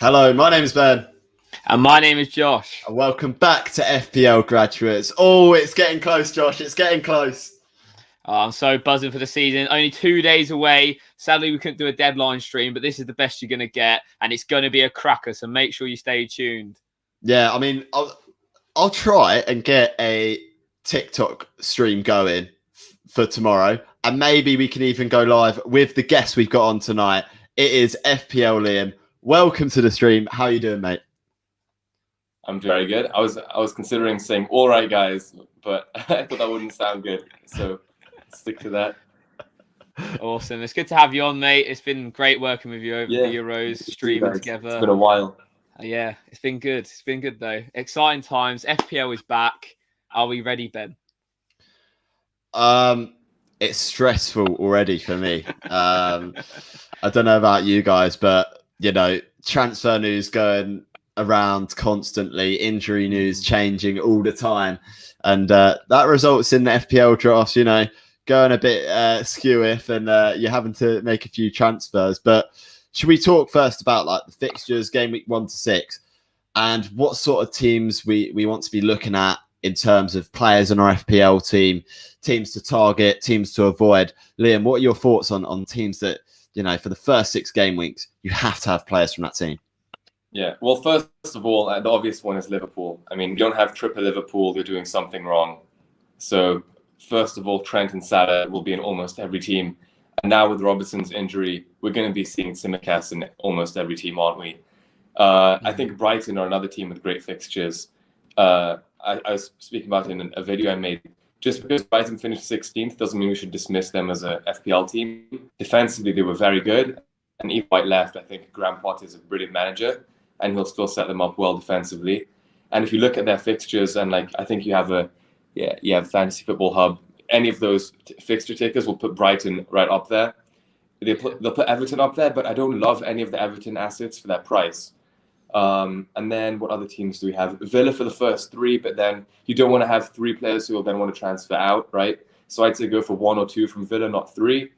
Hello, my name is Ben. And my name is Josh. And welcome back to FPL Graduates. Oh, it's getting close, Josh. It's getting close. I'm so buzzing for the season. Only 2 days away. Sadly, we couldn't do a deadline stream, but this is the best you're going to get. And it's going to be a cracker, so make sure you stay tuned. Yeah, I mean, I'll try and get a TikTok stream going for tomorrow. And maybe we can even go live with the guest we've got on tonight. It is FPL Liam. Welcome to the stream. How are you doing, mate? I'm very good. I was considering saying "all right, guys," but I thought that wouldn't sound good, so stick to that. Awesome. It's good to have you on, mate. It's been great working with you over the Euros, streaming together. It's been a while. Yeah, it's been good. It's been good, though. Exciting times. FPL is back. Are we ready, Ben? It's stressful already for me. I don't know about you guys, but transfer news going around constantly, injury news changing all the time, and that results in the FPL drafts, going a bit skew if, and you're having to make a few transfers. But should we talk first about like the fixtures, game week 1 to 6, and what sort of teams we want to be looking at in terms of players on our FPL team, teams to target, teams to avoid? Liam, what are your thoughts on teams that, for the first 6 game weeks, you have to have players from that team? Yeah, well, first of all, the obvious one is Liverpool. I mean, you don't have triple Liverpool, you're doing something wrong. So, first of all, Trent and Salah will be in almost every team. And now with Robertson's injury, we're going to be seeing Tsimikas in almost every team, aren't we? I think Brighton are another team with great fixtures. I was speaking about it in a video I made. Just because Brighton finished 16th doesn't mean we should dismiss them as a FPL team. Defensively, they were very good. And even White left, I think Graham Potter is a brilliant manager, and he'll still set them up well defensively. And if you look at their fixtures, and I think you have Fantasy Football Hub, any of those fixture tickers will put Brighton right up there. They'll put Everton up there, but I don't love any of the Everton assets for that price. And then what other teams do we have? Villa for the first 3, but then you don't want to have 3 players who will then want to transfer out, right? So I'd say go for 1 or 2 from Villa, not 3.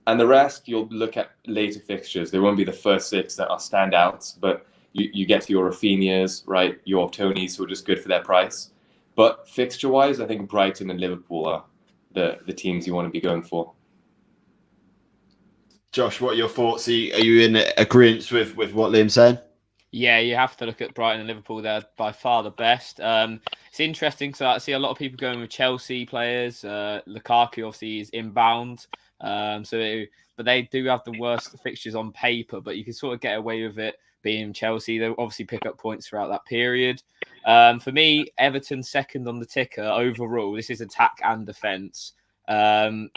And the rest, you'll look at later fixtures. They won't be the first 6 that are standouts, but you get to your Rafinhas, right? Your Tonys, who are just good for their price. But fixture-wise, I think Brighton and Liverpool are the teams you want to be going for. Josh, what are your thoughts? Are you in agreement with what Liam's saying? Yeah, you have to look at Brighton and Liverpool. They're by far the best. It's interesting. So I see a lot of people going with Chelsea players. Lukaku obviously is inbound. But they do have the worst fixtures on paper, but you can sort of get away with it being Chelsea. They'll obviously pick up points throughout that period. For me, Everton second on the ticker overall. This is attack and defence. I'd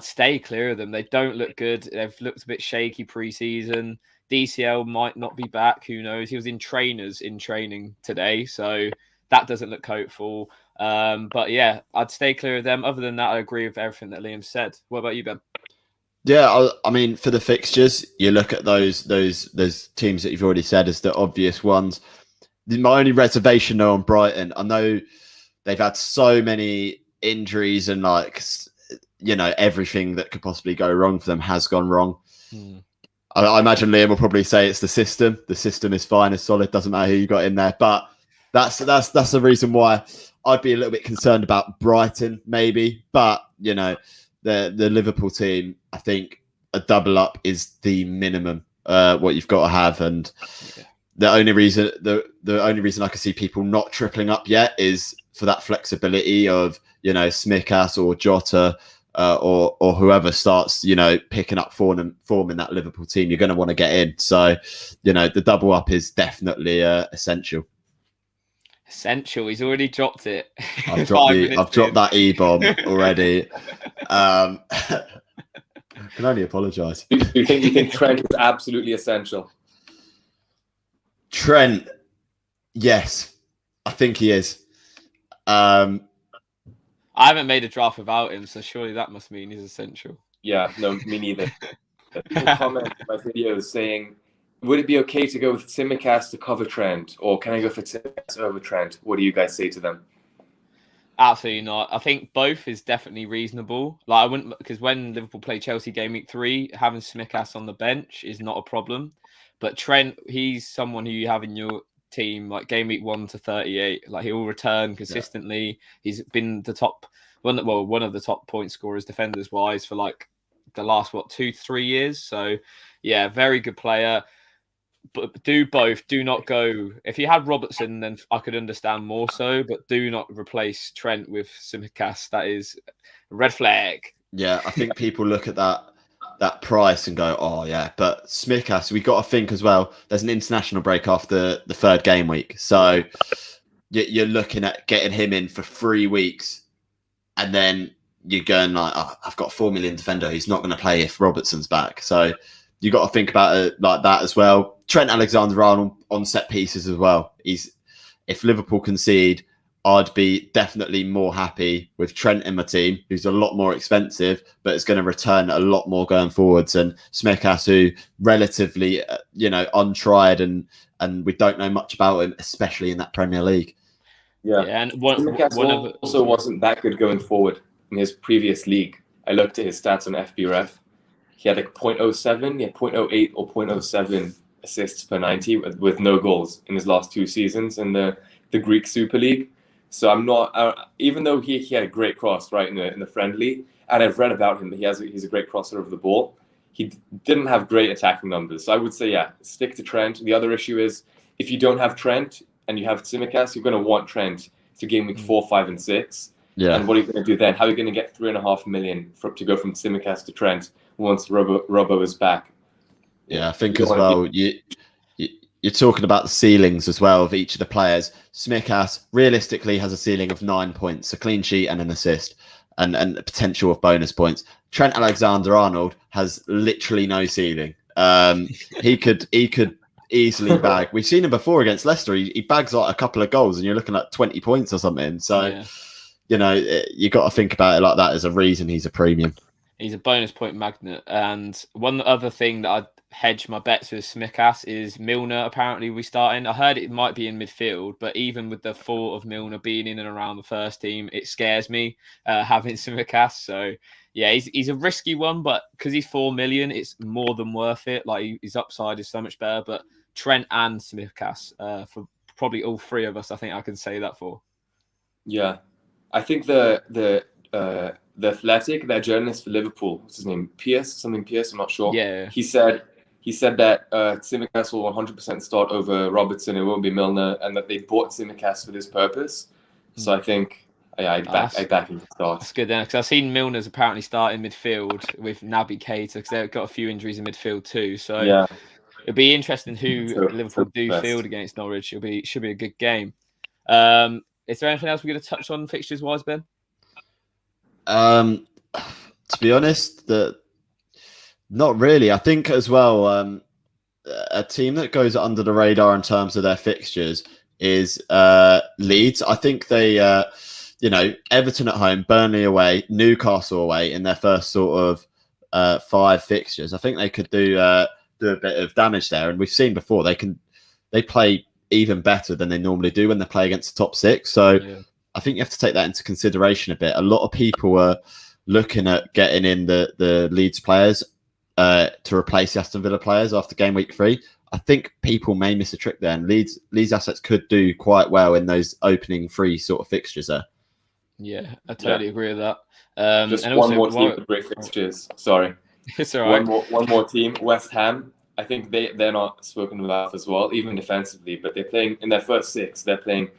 stay clear of them. They don't look good. They've looked a bit shaky pre-season. DCL might not be back. Who knows? He was in training today, so that doesn't look hopeful. But yeah, I'd stay clear of them. Other than that, I agree with everything that Liam said. What about you, Ben? Yeah, I mean, for the fixtures, you look at those teams that you've already said as the obvious ones. My only reservation, though, on Brighton, I know they've had so many injuries and everything that could possibly go wrong for them has gone wrong. I imagine Liam will probably say it's the system. The system is fine, it's solid, doesn't matter who you got in there. But that's the reason why I'd be a little bit concerned about Brighton, maybe. But the Liverpool team, I think a double up is the minimum what you've got to have. And the only reason I can see people not tripling up yet is for that flexibility of Tsimikas or Jota. Or whoever starts, picking up form in that Liverpool team, you're going to want to get in. So, the double up is definitely essential. Essential. He's already dropped it. I've dropped that E-bomb already. I can only apologise. You think Trent is absolutely essential? Trent, yes, I think he is. I haven't made a draft without him, so surely that must mean he's essential. Yeah, no, me neither. People comment on my videos saying, would it be okay to go with Tsimikas to cover Trent, or can I go for Tsimikas over Trent? What do you guys say to them? Absolutely not. I think both is definitely reasonable. Like I wouldn't, because when Liverpool play Chelsea game week 3, having Tsimikas on the bench is not a problem. But Trent, he's someone who you have in your team like game week 1 to 38. Like he will return consistently. Yeah. He's been the top one of the top point scorers defenders wise for like the last 2-3 years. So yeah, very good player. But do both. Do not go. If you had Robertson, then I could understand more so. But do not replace Trent with Tsimikas. That is a red flag. Yeah, I think people look at that price and go, "Oh yeah," but Tsimikas, we got to think as well. There's an international break after the 3rd game week, so you're looking at getting him in for 3 weeks, and then you're going like, oh, "I've got a 4 million defender. He's not going to play if Robertson's back." So you got to think about it like that as well. Trent Alexander-Arnold on set pieces as well. If Liverpool concede, I'd be definitely more happy with Trent in my team, who's a lot more expensive, but is going to return a lot more going forwards. And Tsimikas, who relatively, untried and we don't know much about him, especially in that Premier League. Yeah, and Tsimikas also wasn't that good going forward in his previous league. I looked at his stats on FBref. He had like 0.07, he had 0.08 or 0.07 assists per 90 with no goals in his last 2 seasons in the Greek Super League. So I'm not, even though he had a great cross right in the friendly, and I've read about him that he's a great crosser of the ball. He didn't have great attacking numbers. So I would say, yeah, stick to Trent. The other issue is if you don't have Trent and you have Tsimikas, you're going to want Trent to game week 4, 5, and 6. Yeah. And what are you going to do then? How are you going to get 3.5 million to go from Tsimikas to Trent once Robbo is back? Yeah, I think as well, you're talking about the ceilings as well of each of the players. Tsimikas realistically has a ceiling of 9 points, a clean sheet and an assist, and the potential of bonus points. Trent Alexander-Arnold has literally no ceiling. He could easily bag. We've seen him before against Leicester. He bags like a couple of goals, and you're looking at 20 points or something. So, you got to think about it like that. As a reason he's a premium. He's a bonus point magnet. And one other thing that I'd hedge my bets with Tsimikas is Milner. Apparently, we starting. I heard it might be in midfield, but even with the thought of Milner being in and around the first team, it scares me having Tsimikas. So yeah, he's a risky one, but because he's 4 million, it's more than worth it. Like his upside is so much better. But Trent and Tsimikas for probably all 3 of us, I think I can say that for. Yeah, I think the Athletic, that journalist for Liverpool, what's his name? Pierce, I'm not sure. Yeah. He said that Tsimikas will 100% start over Robertson. It won't be Milner, and that they bought Tsimikas for this purpose. So I think, I back him to start. That's good then, because I've seen Milner's apparently start in midfield with Naby Keita, because they've got a few injuries in midfield too. So yeah, it'll be interesting who Liverpool do field against Norwich. Should be a good game. Is there anything else we're going to touch on fixtures wise, Ben? To be honest, not really. I think as well, a team that goes under the radar in terms of their fixtures is Leeds. I think they, Everton at home, Burnley away, Newcastle away in their first sort of 5 fixtures. I think they could do a bit of damage there. And we've seen before they play even better than they normally do when they play against the top 6. So yeah. I think you have to take that into consideration a bit. A lot of people are looking at getting in the Leeds players to replace the Aston Villa players after game week 3. I think people may miss a trick there, and Leeds assets could do quite well in those opening 3 sort of fixtures there. Yeah, I totally agree with that. Just and one more team with great fixtures. Sorry. It's all right. One more team, West Ham. I think they're not spoken about as well, even defensively, but they're playing in their first 6. They're playing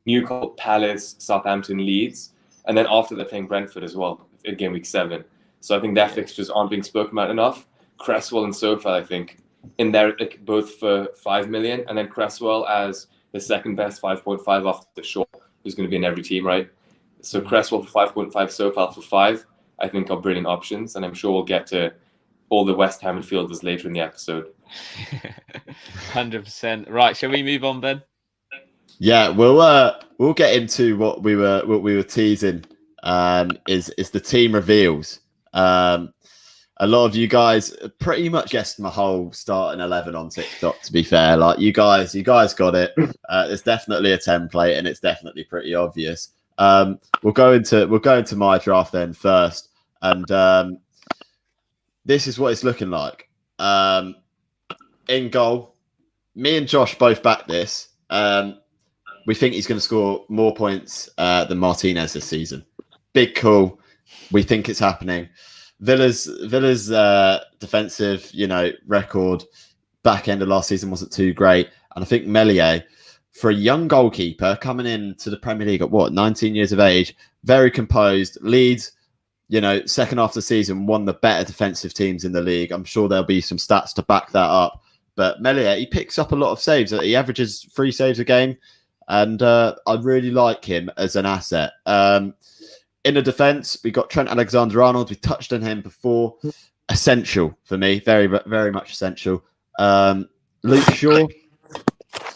Newcastle, Palace, Southampton, Leeds, and then after they're playing Brentford as well in game week 7. So I think their fixtures aren't being spoken about enough. Cresswell and Sofal, I think, in there both for 5 million, and then Cresswell as the second best 5.5 after Shaw, who's going to be in every team, right? So Cresswell for 5.5, Sofal for 5, I think are brilliant options, and I'm sure we'll get to all the West Ham midfielders later in the episode. 100%. Right, shall we move on, Ben? Yeah, we'll get into what we were teasing. Is the team reveals. A lot of you guys pretty much guessed my whole starting 11 on TikTok. To be fair, like you guys got it. There's definitely a template, and it's definitely pretty obvious. We'll go into my draft then first, and this is what it's looking like. In goal, me and Josh both back this. We think he's going to score more points than Martinez this season. Big call. We think it's happening. Villa's defensive, record back end of last season wasn't too great, and I think Meslier, for a young goalkeeper coming into the Premier League at 19 years of age, very composed. Leeds, second half of the season, one of the better defensive teams in the league. I'm sure there'll be some stats to back that up. But Meslier, he picks up a lot of saves. He averages 3 saves a game, and I really like him as an asset. In the defence, we got Trent Alexander-Arnold. We touched on him before. Essential for me, very, very much essential. Luke Shaw.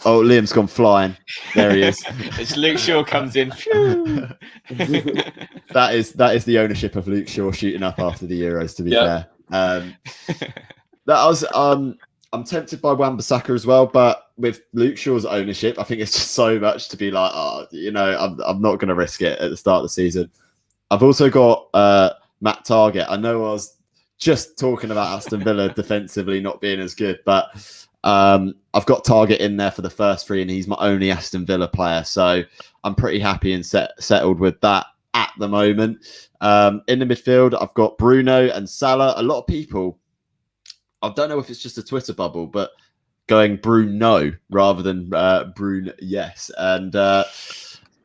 Oh, Liam's gone flying. There he is. As Luke Shaw comes in. That is the ownership of Luke Shaw shooting up after the Euros, to be fair. I'm tempted by Wan-Bissaka as well, but with Luke Shaw's ownership, I think it's just so much to be like, I'm not going to risk it at the start of the season. I've also got Matt Targett. I know I was just talking about Aston Villa defensively not being as good, but I've got Targett in there for the first 3, and he's my only Aston Villa player, so I'm pretty happy and settled with that at the moment. In the midfield, I've got Bruno and Salah. A lot of people, I don't know if it's just a Twitter bubble, but going Bruno rather than Bruno, yes. And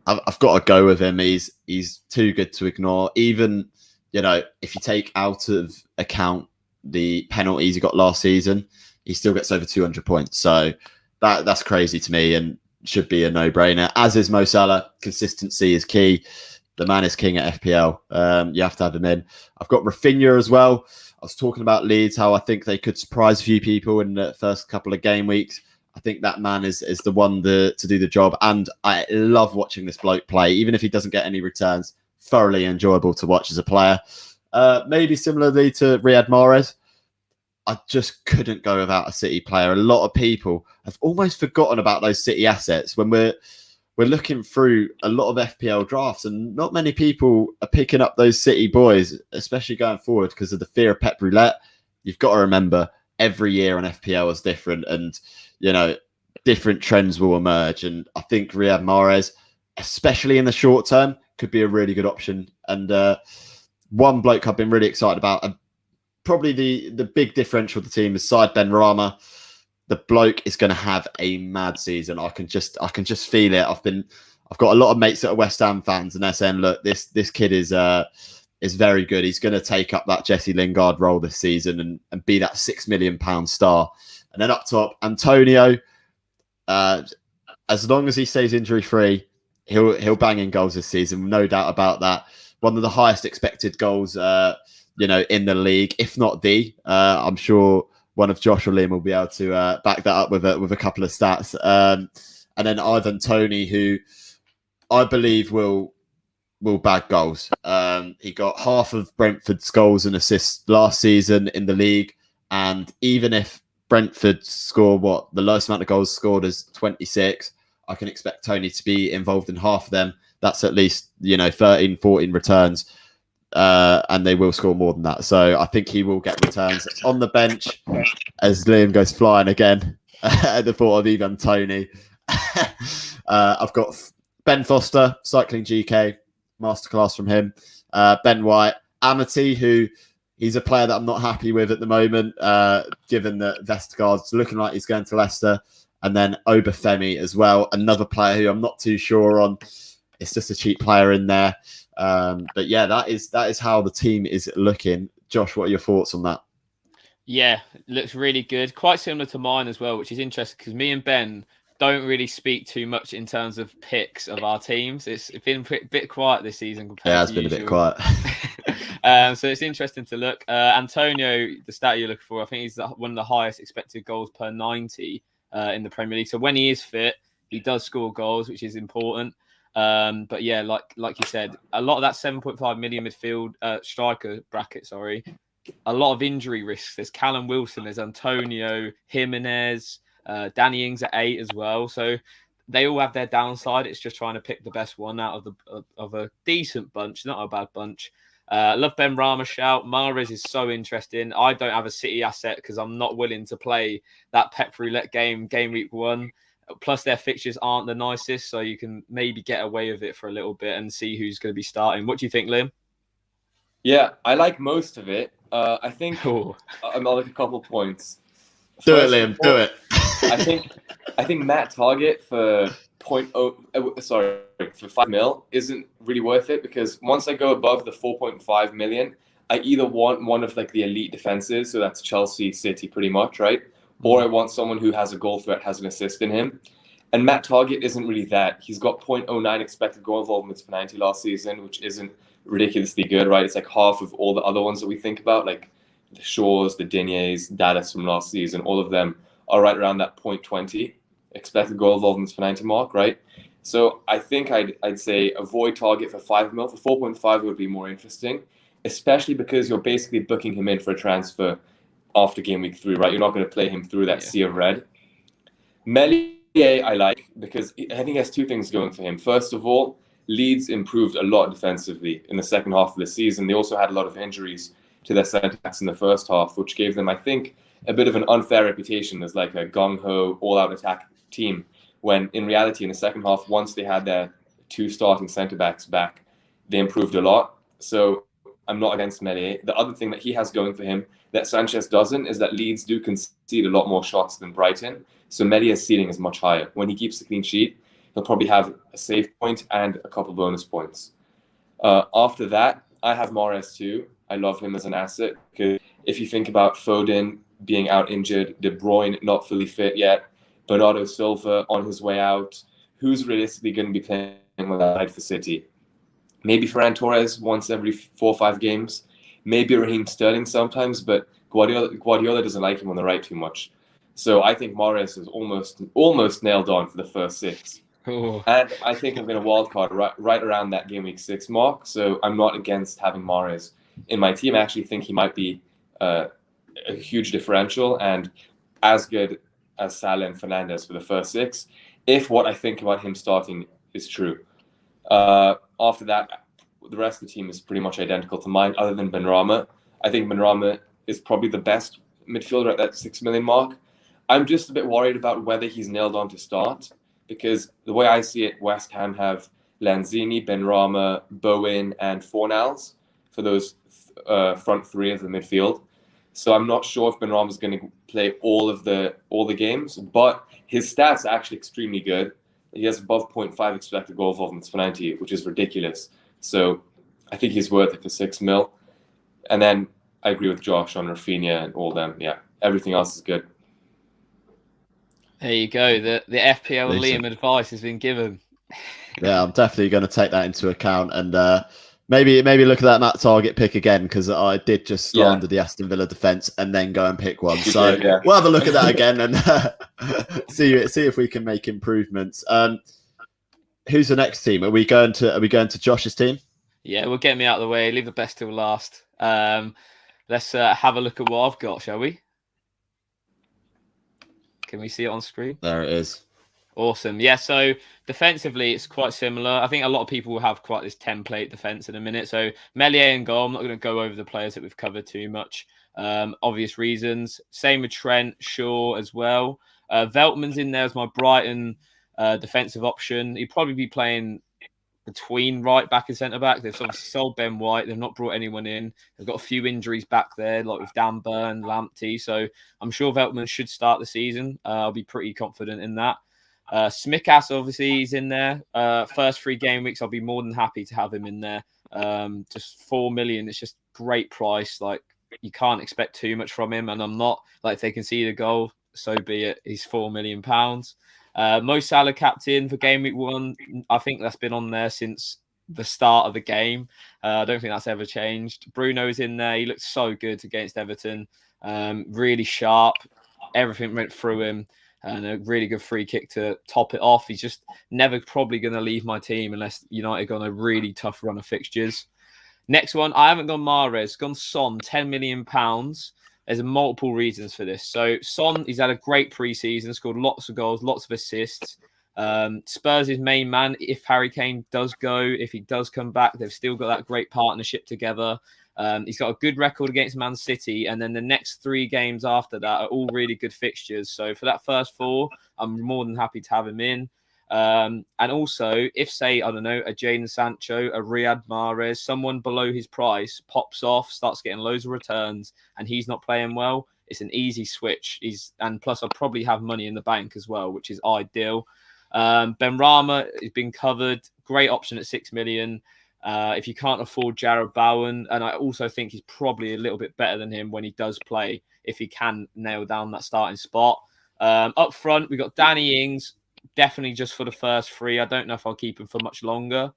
I've got to go with him. He's too good to ignore. Even, if you take out of account the penalties he got last season, he still gets over 200 points. So that's crazy to me and should be a no-brainer. As is Mo Salah. Consistency is key. The man is king at FPL. You have to have him in. I've got Rafinha as well. I was talking about Leeds, how I think they could surprise a few people in the first couple of game weeks. I think that man is the one to do the job. And I love watching this bloke play, even if he doesn't get any returns. Thoroughly enjoyable to watch as a player. Maybe similarly to Riyad Mahrez, I just couldn't go without a City player. A lot of people have almost forgotten about those City assets when we're looking through a lot of FPL drafts, and not many people are picking up those City boys, especially going forward because of the fear of Pep Roulette. You've got to remember every year on FPL is different, and different trends will emerge. And I think Riyad Mahrez, especially in the short term, could be a really good option. And one bloke I've been really excited about, and probably the big differential of the team, is Said Benrahma. The bloke is going to have a mad season. I can just feel it. I've got a lot of mates that are West Ham fans, and they're saying, look, this kid is very good. He's going to take up that Jesse Lingard role this season and be that £6 million star. And then up top, Antonio. As long as he stays injury free, he'll bang in goals this season, no doubt about that. One of the highest expected goals, in the league, if not the. I'm sure one of Josh or Liam will be able to back that up with a couple of stats. And then Ivan Toney, who I believe will bag goals. He got half of Brentford's goals and assists last season in the league. And even if Brentford score the lowest amount of goals scored is 26, I can expect Toney to be involved in half of them. That's at least, 13, 14 returns. And they will score more than that. So I think he will get returns on the bench as Liam goes flying again at the thought of Ivan Toney. I've got Ben Foster, Cycling GK, masterclass from him. Ben White, Amity, who he's a player that I'm not happy with at the moment, given that Vestergaard's looking like he's going to Leicester. And then Obafemi as well, another player who I'm not too sure on. It's just a cheap player in there. But yeah, that is how the team is looking. Josh, what are your thoughts on that? Yeah, looks really good. Quite similar to mine as well, which is interesting because me and Ben don't really speak too much in terms of picks of our teams. It's been a bit quiet this season compared to usual. It's been a bit quiet. So it's interesting to look. Antonio, the stat you're looking for, I think he's one of the highest expected goals per 90 in the Premier League. So when he is fit, he does score goals, which is important. But yeah, like you said, a lot of that 7.5 million midfield striker bracket, a lot of injury risks. There's Callum Wilson, there's Antonio, Jimenez, Danny Ings at 8 as well. So they all have their downside. It's just trying to pick the best one out of a decent bunch, not a bad bunch. Love Ben Rama shout. Mahrez is so interesting. I don't have a City asset because I'm not willing to play that Pep Roulette game week 1. Plus, their fixtures aren't the nicest, so you can maybe get away with it for a little bit and see who's going to be starting. What do you think, Liam? Yeah, I like most of it. I think I'll make a couple points. Do it, Liam. Do it. I think Matt Target for for 5 mil isn't really worth it, because once I go above the 4.5 million, I either want one of like the elite defenses, so that's Chelsea, City, pretty much, right? Or I want someone who has a goal threat, has an assist in him. And Matt Target isn't really that. He's got 0.09 expected goal involvement per 90 last season, which isn't ridiculously good, right? It's like half of all the other ones that we think about, like the Shaws, the Dignes, Dallas from last season. All of them are right around that 0.20 expected goal involvement per 90 mark, right? So I think I'd say avoid Target for 5 mil. For 4.5 would be more interesting, especially because you're basically booking him in for a transfer after game week 3, right? You're not going to play him through that sea of red. Meslier I like because I think he has 2 things going for him. First of all, Leeds improved a lot defensively in the second half of the season. They also had a lot of injuries to their centre backs in the first half, which gave them, I think, a bit of an unfair reputation as like a gung-ho, all-out attack team, when in reality, in the second half, once they had their 2 starting centre backs back, they improved a lot. So I'm not against Meslier. The other thing that he has going for him that Sanchez doesn't is that Leeds do concede a lot more shots than Brighton. So Medier's ceiling is much higher. When he keeps a clean sheet, he'll probably have a save point and a couple bonus points. After that, I have Mahrez too. I love him as an asset, because if you think about Foden being out injured, De Bruyne not fully fit yet, Bernardo Silva on his way out, who's realistically going to be playing with that side for City? Maybe Ferran Torres once every 4 or 5 games. Maybe Raheem Sterling sometimes, but Guardiola doesn't like him on the right too much. So I think Mahrez is almost nailed on for the first 6. Ooh. And I think I'm going to wildcard right around that game week 6 mark. So I'm not against having Mahrez in my team. I actually think he might be a huge differential and as good as Salah and Fernandes for the first 6, if what I think about him starting is true. After that, the rest of the team is pretty much identical to mine, other than Benrahma. I think Benrahma is probably the best midfielder at that 6 million mark. I'm just a bit worried about whether he's nailed on to start, because the way I see it, West Ham have Lanzini, Benrahma, Bowen, and Fornals for those front 3 of the midfield. So I'm not sure if Benrahma is going to play all the games, but his stats are actually extremely good. He has above 0.5 expected goal involvement per 90, which is ridiculous. So I think he's worth it for 6 mil. And then I agree with Josh on Rafinha and all them. Yeah, everything else is good. There you go. The FPL Liam advice has been given. Yeah, I'm definitely going to take that into account and maybe look at that Matt Target pick again, because I did just slander the Aston Villa defence and then go and pick one. So we'll have a look at that again and see if we can make improvements. Who's the next team? Are we going to Josh's team? Yeah, we'll get me out of the way. Leave the best till last. Let's have a look at what I've got, shall we? Can we see it on screen? There it is. Awesome. Yeah, so defensively, it's quite similar. I think a lot of people will have quite this template defense in a minute. So Meslier and goal. I'm not going to go over the players that we've covered too much. Obvious reasons. Same with Trent, Shaw as well. Veltman's in there as my Brighton defensive option. He'd probably be playing between right back and centre back. They've obviously sold Ben White. They've not brought anyone in. They've got a few injuries back there, like with Dan Burn, Lamptey. So I'm sure Veltman should start the season. I'll be pretty confident in that. Smikas, obviously, he's in there. First 3 game weeks, I'll be more than happy to have him in there. Just 4 million. It's just great price. Like, you can't expect too much from him. And I'm not, like, if they can see the goal, so be it. He's £4 million. Mo Salah captain for game week 1. I think that's been on there since the start of the game. I don't think that's ever changed. Bruno's in there. He looked so good against Everton. Really sharp. Everything went through him. And a really good free kick to top it off. He's just never probably going to leave my team unless United go on a really tough run of fixtures. Next one, I haven't gone Mahrez, gone Son, £10 million. There's multiple reasons for this. So Son, he's had a great pre-season, scored lots of goals, lots of assists. Spurs' main man, if Harry Kane does go, if he does come back, they've still got that great partnership together. He's got a good record against Man City, and then the next 3 games after that are all really good fixtures. So for that first 4, I'm more than happy to have him in. And also, if, say, I don't know, a Jadon Sancho, a Riyad Mahrez, someone below his price pops off, starts getting loads of returns, and he's not playing well, it's an easy switch. And plus, I'll probably have money in the bank as well, which is ideal. Benrahma has been covered. Great option at 6 million. If you can't afford Jarrod Bowen, and I also think he's probably a little bit better than him when he does play, if he can nail down that starting spot. Up front, we've got Danny Ings, definitely just for the first 3. I don't know if I'll keep him for much longer.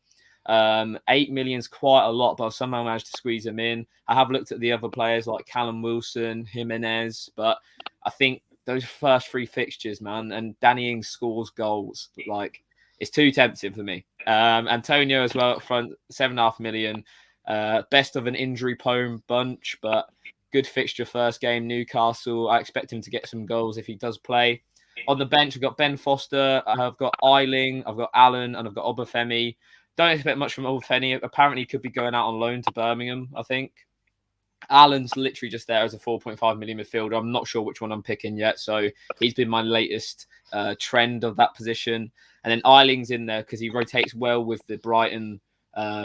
8 million's quite a lot, but I've somehow managed to squeeze him in. I have looked at the other players like Callum Wilson, Jimenez, but I think those first 3 fixtures, man, and Danny Ings scores goals. Like, it's too tempting for me. Antonio as well up front, 7.5 million. Best of an injury-prone bunch, but good fixture first game, Newcastle. I expect him to get some goals if he does play. On the bench, I've got Ben Foster, I've got Eiling, I've got Allen, and I've got Obafemi. Don't expect much from Obafemi. Apparently, he could be going out on loan to Birmingham, I think. Allen's literally just there as a 4.5 million midfielder. I'm not sure which one I'm picking yet. So he's been my latest trend of that position. And then Eiling's in there because he rotates well with the Brighton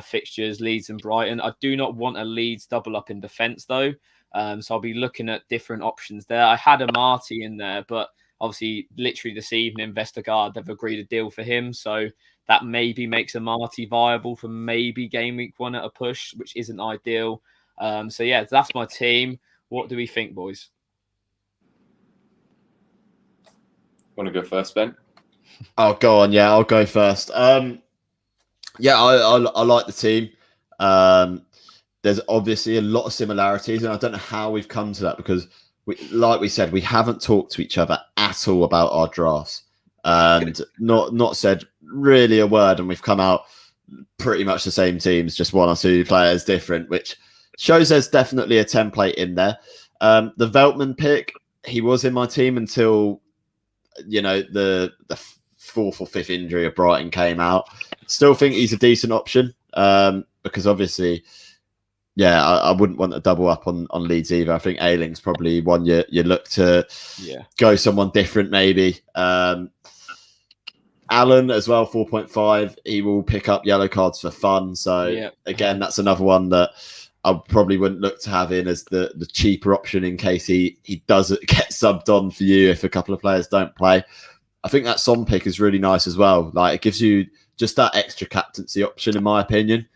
fixtures, Leeds and Brighton. I do not want a Leeds double up in defence, though. So I'll be looking at different options there. I had a Marty in there, but obviously, literally this evening, Vestergaard, they've agreed a deal for him. So that maybe makes a Marty viable for maybe game week 1 at a push, which isn't ideal. So yeah, that's my team. What do we think, boys? Want to go first, Ben? I'll go on. Yeah, I'll go first. Yeah, I like the team. There's obviously a lot of similarities, and I don't know how we've come to that because, like we said, we haven't talked to each other at all about our drafts, and not said really a word, and we've come out pretty much the same teams, just 1 or 2 players different, which shows there's definitely a template in there. The Veltman pick, he was in my team until, you know, the 4th or 5th injury of Brighton came out. Still think he's a decent option because obviously, yeah, I wouldn't want to double up on Leeds either. I think Ailing's probably one you look to go someone different maybe. Allen as well, 4.5. He will pick up yellow cards for fun. So again, that's another one that I probably wouldn't look to have in as the cheaper option in case he does get subbed on for you if a couple of players don't play. I think that Son pick is really nice as well. Like, it gives you just that extra captaincy option, in my opinion,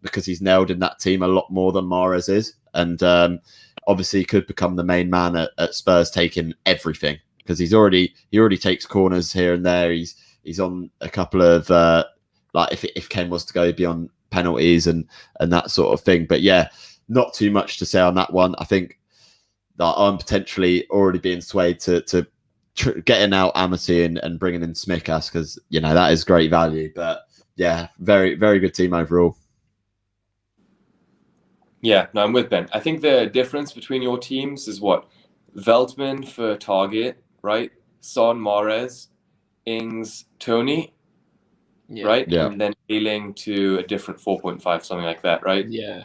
because he's nailed in that team a lot more than Mahrez is. And obviously could become the main man at Spurs, taking everything because he already takes corners here and there. He's on a couple of like if Kane was to go, he'd be on penalties and that sort of thing. But yeah, not too much to say on that one. I think that I'm potentially already being swayed to getting out Amity and bringing in Smikas because, you know, that is great value. But yeah, very, very good team overall. Yeah, no, I'm with Ben. I think the difference between your teams is what? Veltman for target, right? Son, Mahrez, Ings, Tony, right? Yeah. And then Ailing to a different 4.5, something like that, right? Yeah.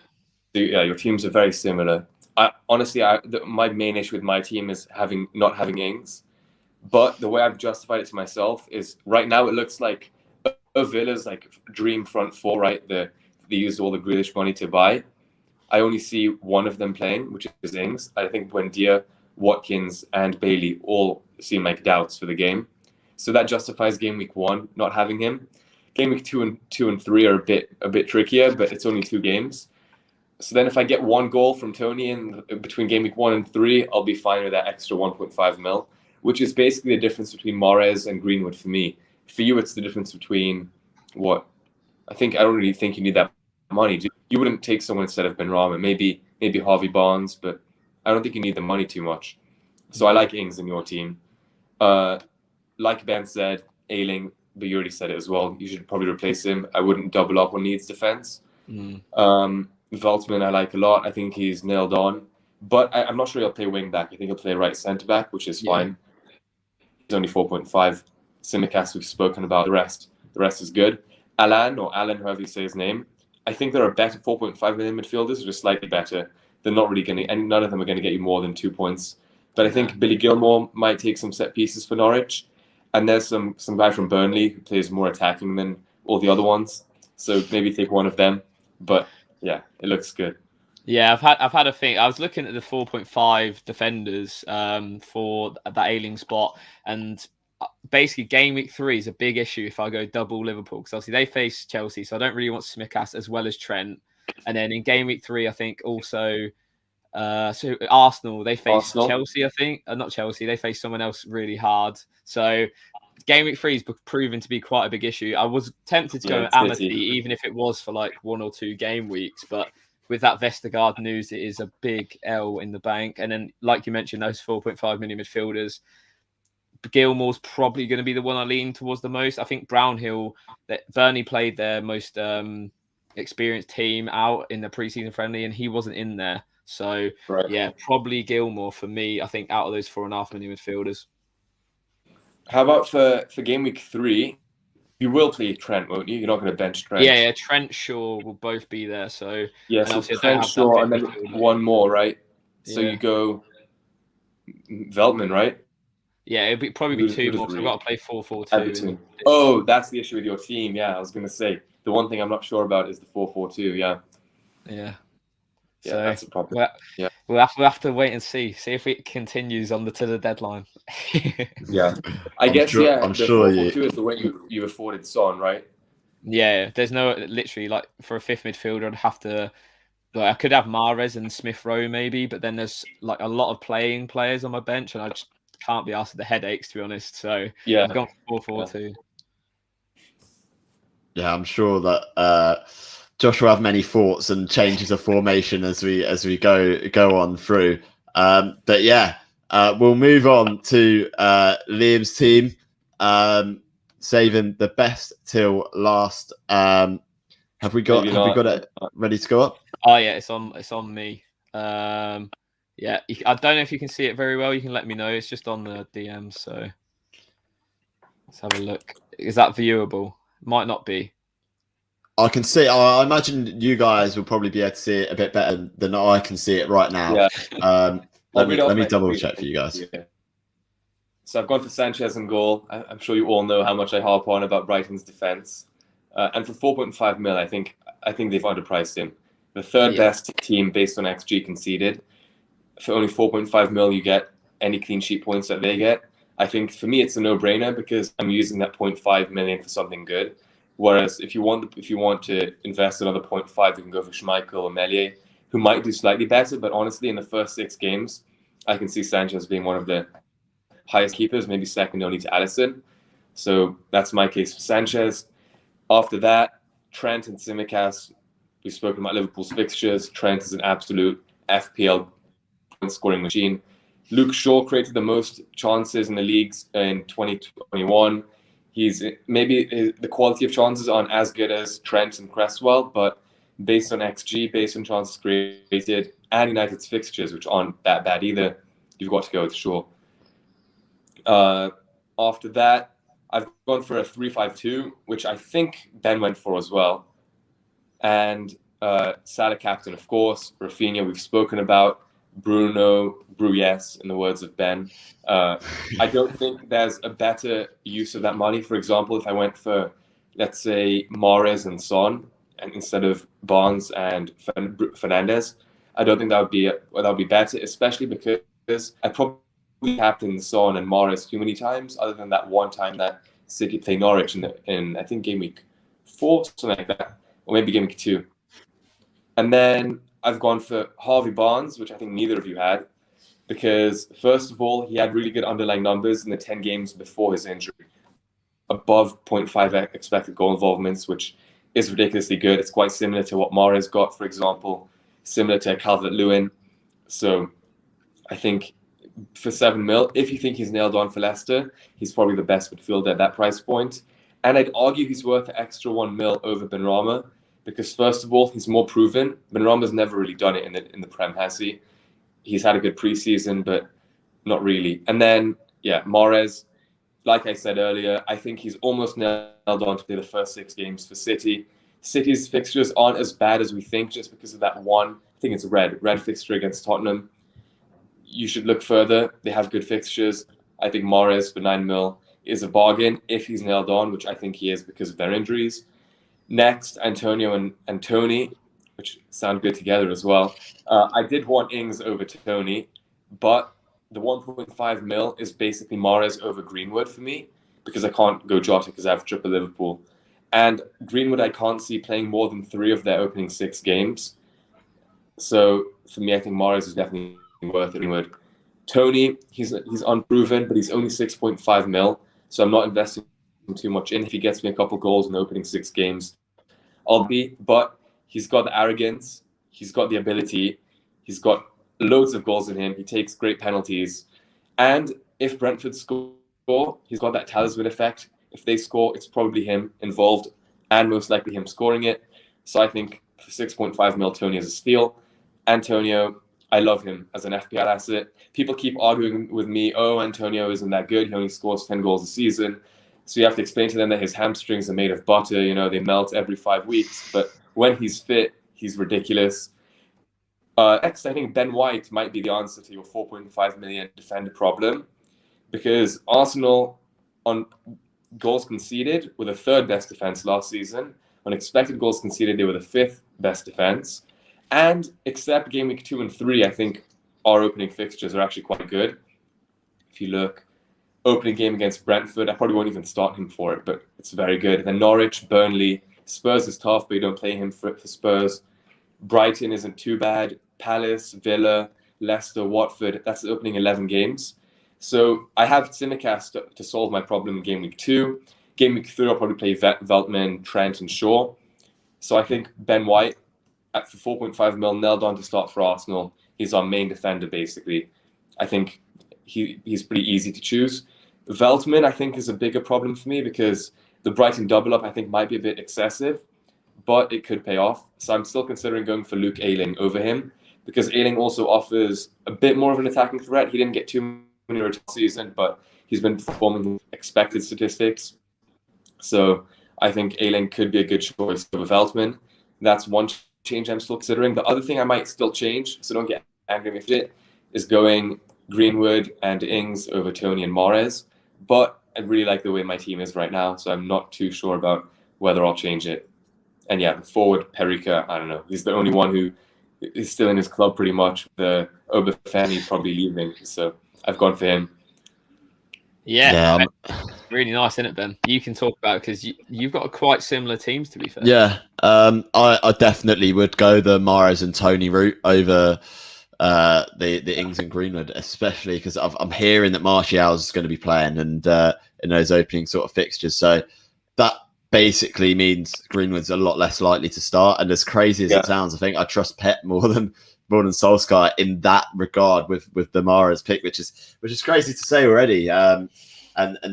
So, yeah, your teams are very similar. Honestly, my main issue with my team is not having Ings. But the way I've justified it to myself is right now it looks like a Villa's like dream front 4, right? They used all the Grealish money to buy. I only see one of them playing, which is Ings. I think Buendia, Watkins, and Bailey all seem like doubts for the game. So that justifies game week 1 not having him. Game week 2 and 3 are a bit trickier, but it's only 2 games. So then if I get 1 goal from Tony in between game week 1 and 3, I'll be fine with that extra 1.5 mil, which is basically the difference between Mahrez and Greenwood for me. For you, it's the difference between what? I don't really think you need that money. You wouldn't take someone instead of Benrahma, maybe Harvey Barnes, but I don't think you need the money too much. So I like Ings in your team. Like Ben said, Ailing, but you already said it as well. You should probably replace him. I wouldn't double up on Leeds defense. Veltman I like a lot. I think he's nailed on. But I'm not sure he'll play wing back. I think he'll play right centre back, which is fine. He's only 4.5. Tsimikas we've spoken about. The rest is good. Alan, however you say his name, I think there are better 4.5 million midfielders who are slightly better. They're not really going to, and none of them are going to get you more than 2 points. But I think Billy Gilmore might take some set pieces for Norwich. And there's some guy from Burnley who plays more attacking than all the other ones. So maybe take one of them. But yeah, it looks good. Yeah, I've had a think. I was looking at the 4.5 defenders for that Ailing spot, and basically game week 3 is a big issue if I go double Liverpool, because obviously they face Chelsea, so I don't really want Tsimikas as well as Trent. And then in game week 3, I think also so Arsenal, they face Chelsea, I think. Not Chelsea, they face someone else really hard. So game week 3 is proven to be quite a big issue. I was tempted to go Amity, even if it was for like 1 or 2 game weeks, but with that Vestergaard news, it is a big L in the bank. And then, like you mentioned, those 4.5 million midfielders, Gilmore's probably going to be the one I lean towards the most. I think Brownhill, that Burnley played their most experienced team out in the preseason friendly, and he wasn't in there. So, yeah, probably Gilmore for me, I think, out of those 4.5 million midfielders. How about for game week 3? You will play Trent, won't you? You're not going to bench Trent. Yeah, Trent, Shaw will both be there. So so Trent, Shaw, and then one more, right? So you go Veltman, right? Yeah, it'd probably be 2 more. So I've got to play 4-4-2. Oh, that's the issue with your team. Yeah, I was going to say the one thing I'm not sure about is the 4-4-2. Yeah. So that's a problem. We'll have to wait and see if it continues to the deadline. I guess I'm sure 4-4-2 is the way you afforded Son, right? Yeah, there's no literally like for a 5th midfielder, I'd have to. Like, I could have Mahrez and Smith Rowe maybe, but then there's like a lot of playing players on my bench, and I just can't be asked with the headaches, to be honest. So I've gone 4-4-2. Yeah, I'm sure that Josh will have many thoughts and changes of formation as we go on through. But yeah, we'll move on to Liam's team, saving the best till last. Have we got it ready to go up? Oh yeah, it's on me. Yeah, I don't know if you can see it very well. You can let me know. It's just on the DM. So let's have a look. Is that viewable? Might not be. I can see. I imagine you guys will probably be able to see it a bit better than I can see it right now. Yeah. Let me double check for you guys. Yeah. So I've gone for Sanchez in goal. I'm sure you all know how much I harp on about Brighton's defense. And for 4.5 mil, I think they've underpriced him. The third best team based on XG conceded. For only 4.5 mil, you get any clean sheet points that they get. I think for me, it's a no-brainer because I'm using that 0.5 million for something good. Whereas if you want to invest another 0.5, you can go for Schmeichel or Meslier, who might do slightly better. But honestly, in the first 6 games, I can see Sanchez being one of the highest keepers, maybe second only to Alisson. So that's my case for Sanchez. After that, Trent and Tsimikas. We've spoken about Liverpool's fixtures. Trent is an absolute FPL scoring machine. Luke Shaw created the most chances in the leagues in 2021. He's maybe the quality of chances aren't as good as Trent and Cresswell, but based on XG, based on chances created, and United's fixtures, which aren't that bad either, you've got to go with Shaw. After that, I've gone for a 3-5-2, which I think Ben went for as well. And Salah captain, of course. Rafinha, we've spoken about. Bruno, yes, in the words of Ben. I don't think there's a better use of that money. For example, if I went for, let's say, Mahrez and Son, and instead of Barnes and Fernandez, I don't think that would be better, especially because I probably captained Son and Mahrez too many times, other than that one time that City played Norwich in I think game week 4, something like that, or maybe game week 2. And then I've gone for Harvey Barnes, which I think neither of you had, because first of all, he had really good underlying numbers in the 10 games before his injury, above 0.5 expected goal involvements, which is ridiculously good. It's quite similar to what Mahrez got, for example, similar to Calvert-Lewin. So I think for 7 mil, if you think he's nailed on for Leicester, he's probably the best midfielder at that price point. And I'd argue he's worth an extra 1 mil over Benrahma, because first of all, he's more proven. Benrahma's never really done it in the Prem, has he? He's had a good preseason, but not really. And then, Mahrez, like I said earlier, I think he's almost nailed on to play the first 6 games for City. City's fixtures aren't as bad as we think just because of that one, I think it's red fixture against Tottenham. You should look further. They have good fixtures. I think Mahrez for 9 mil is a bargain if he's nailed on, which I think he is because of their injuries. Next, Antonio and Tony, which sound good together as well. I did want Ings over Tony, but the 1.5 mil is basically Mahrez over Greenwood for me because I can't go Jota because I have triple Liverpool. And Greenwood, I can't see playing more than 3 of their opening 6 games. So for me, I think Mahrez is definitely worth it. Greenwood. Tony, he's unproven, but he's only 6.5 mil. So I'm not investing too much in. If he gets me a couple goals in the opening 6 games, I'll be. But he's got the arrogance. He's got the ability. He's got loads of goals in him. He takes great penalties. And if Brentford score, he's got that talisman effect. If they score, it's probably him involved and most likely him scoring it. So I think for 6.5 mil, Tony is a steal. Antonio, I love him as an FPL asset. People keep arguing with me, oh, Antonio isn't that good. He only scores 10 goals a season. So you have to explain to them that his hamstrings are made of butter. You know, they melt every 5 weeks. But when he's fit, he's ridiculous. Next, I think Ben White might be the answer to your 4.5 million defender problem because Arsenal on goals conceded were the 3rd best defense last season. On expected goals conceded, they were the 5th best defense. And except game week 2 and 3, I think our opening fixtures are actually quite good. If you look, opening game against Brentford, I probably won't even start him for it, but it's very good. Then Norwich, Burnley, Spurs is tough, but you don't play him for Spurs. Brighton isn't too bad. Palace, Villa, Leicester, Watford, that's the opening 11 games. So I have Tsimikas to solve my problem in game week 2. Game week 3, I'll probably play Veltman, Trent, and Shaw. So I think Ben White, for 4.5 mil, nailed on to start for Arsenal. He's our main defender, basically. I think he's pretty easy to choose. Veltman, I think, is a bigger problem for me because the Brighton double-up, I think, might be a bit excessive, but it could pay off. So I'm still considering going for Luke Ayling over him because Ayling also offers a bit more of an attacking threat. He didn't get too many returns this season, but he's been performing expected statistics. So I think Ayling could be a good choice over Veltman. That's one change I'm still considering. The other thing I might still change, so don't get angry with it, is going Greenwood and Ings over Tony and Mahrez. But I really like the way my team is right now, so I'm not too sure about whether I'll change it. And yeah, forward, Perica, I don't know. He's the only one who is still in his club pretty much. The Obafemi probably leaving, so I've gone for him. Yeah. Really nice, isn't it, Ben? You can talk about it because you've got quite similar teams, to be fair. Yeah, I definitely would go the Mahrez and Tony route over the Ings and Greenwood, especially because I'm hearing that Martial is going to be playing and in those opening sort of fixtures. So that basically means Greenwood's a lot less likely to start. And as crazy as it sounds, I think I trust Pep more than Solskjaer in that regard with the Mahrez pick, which is crazy to say already. And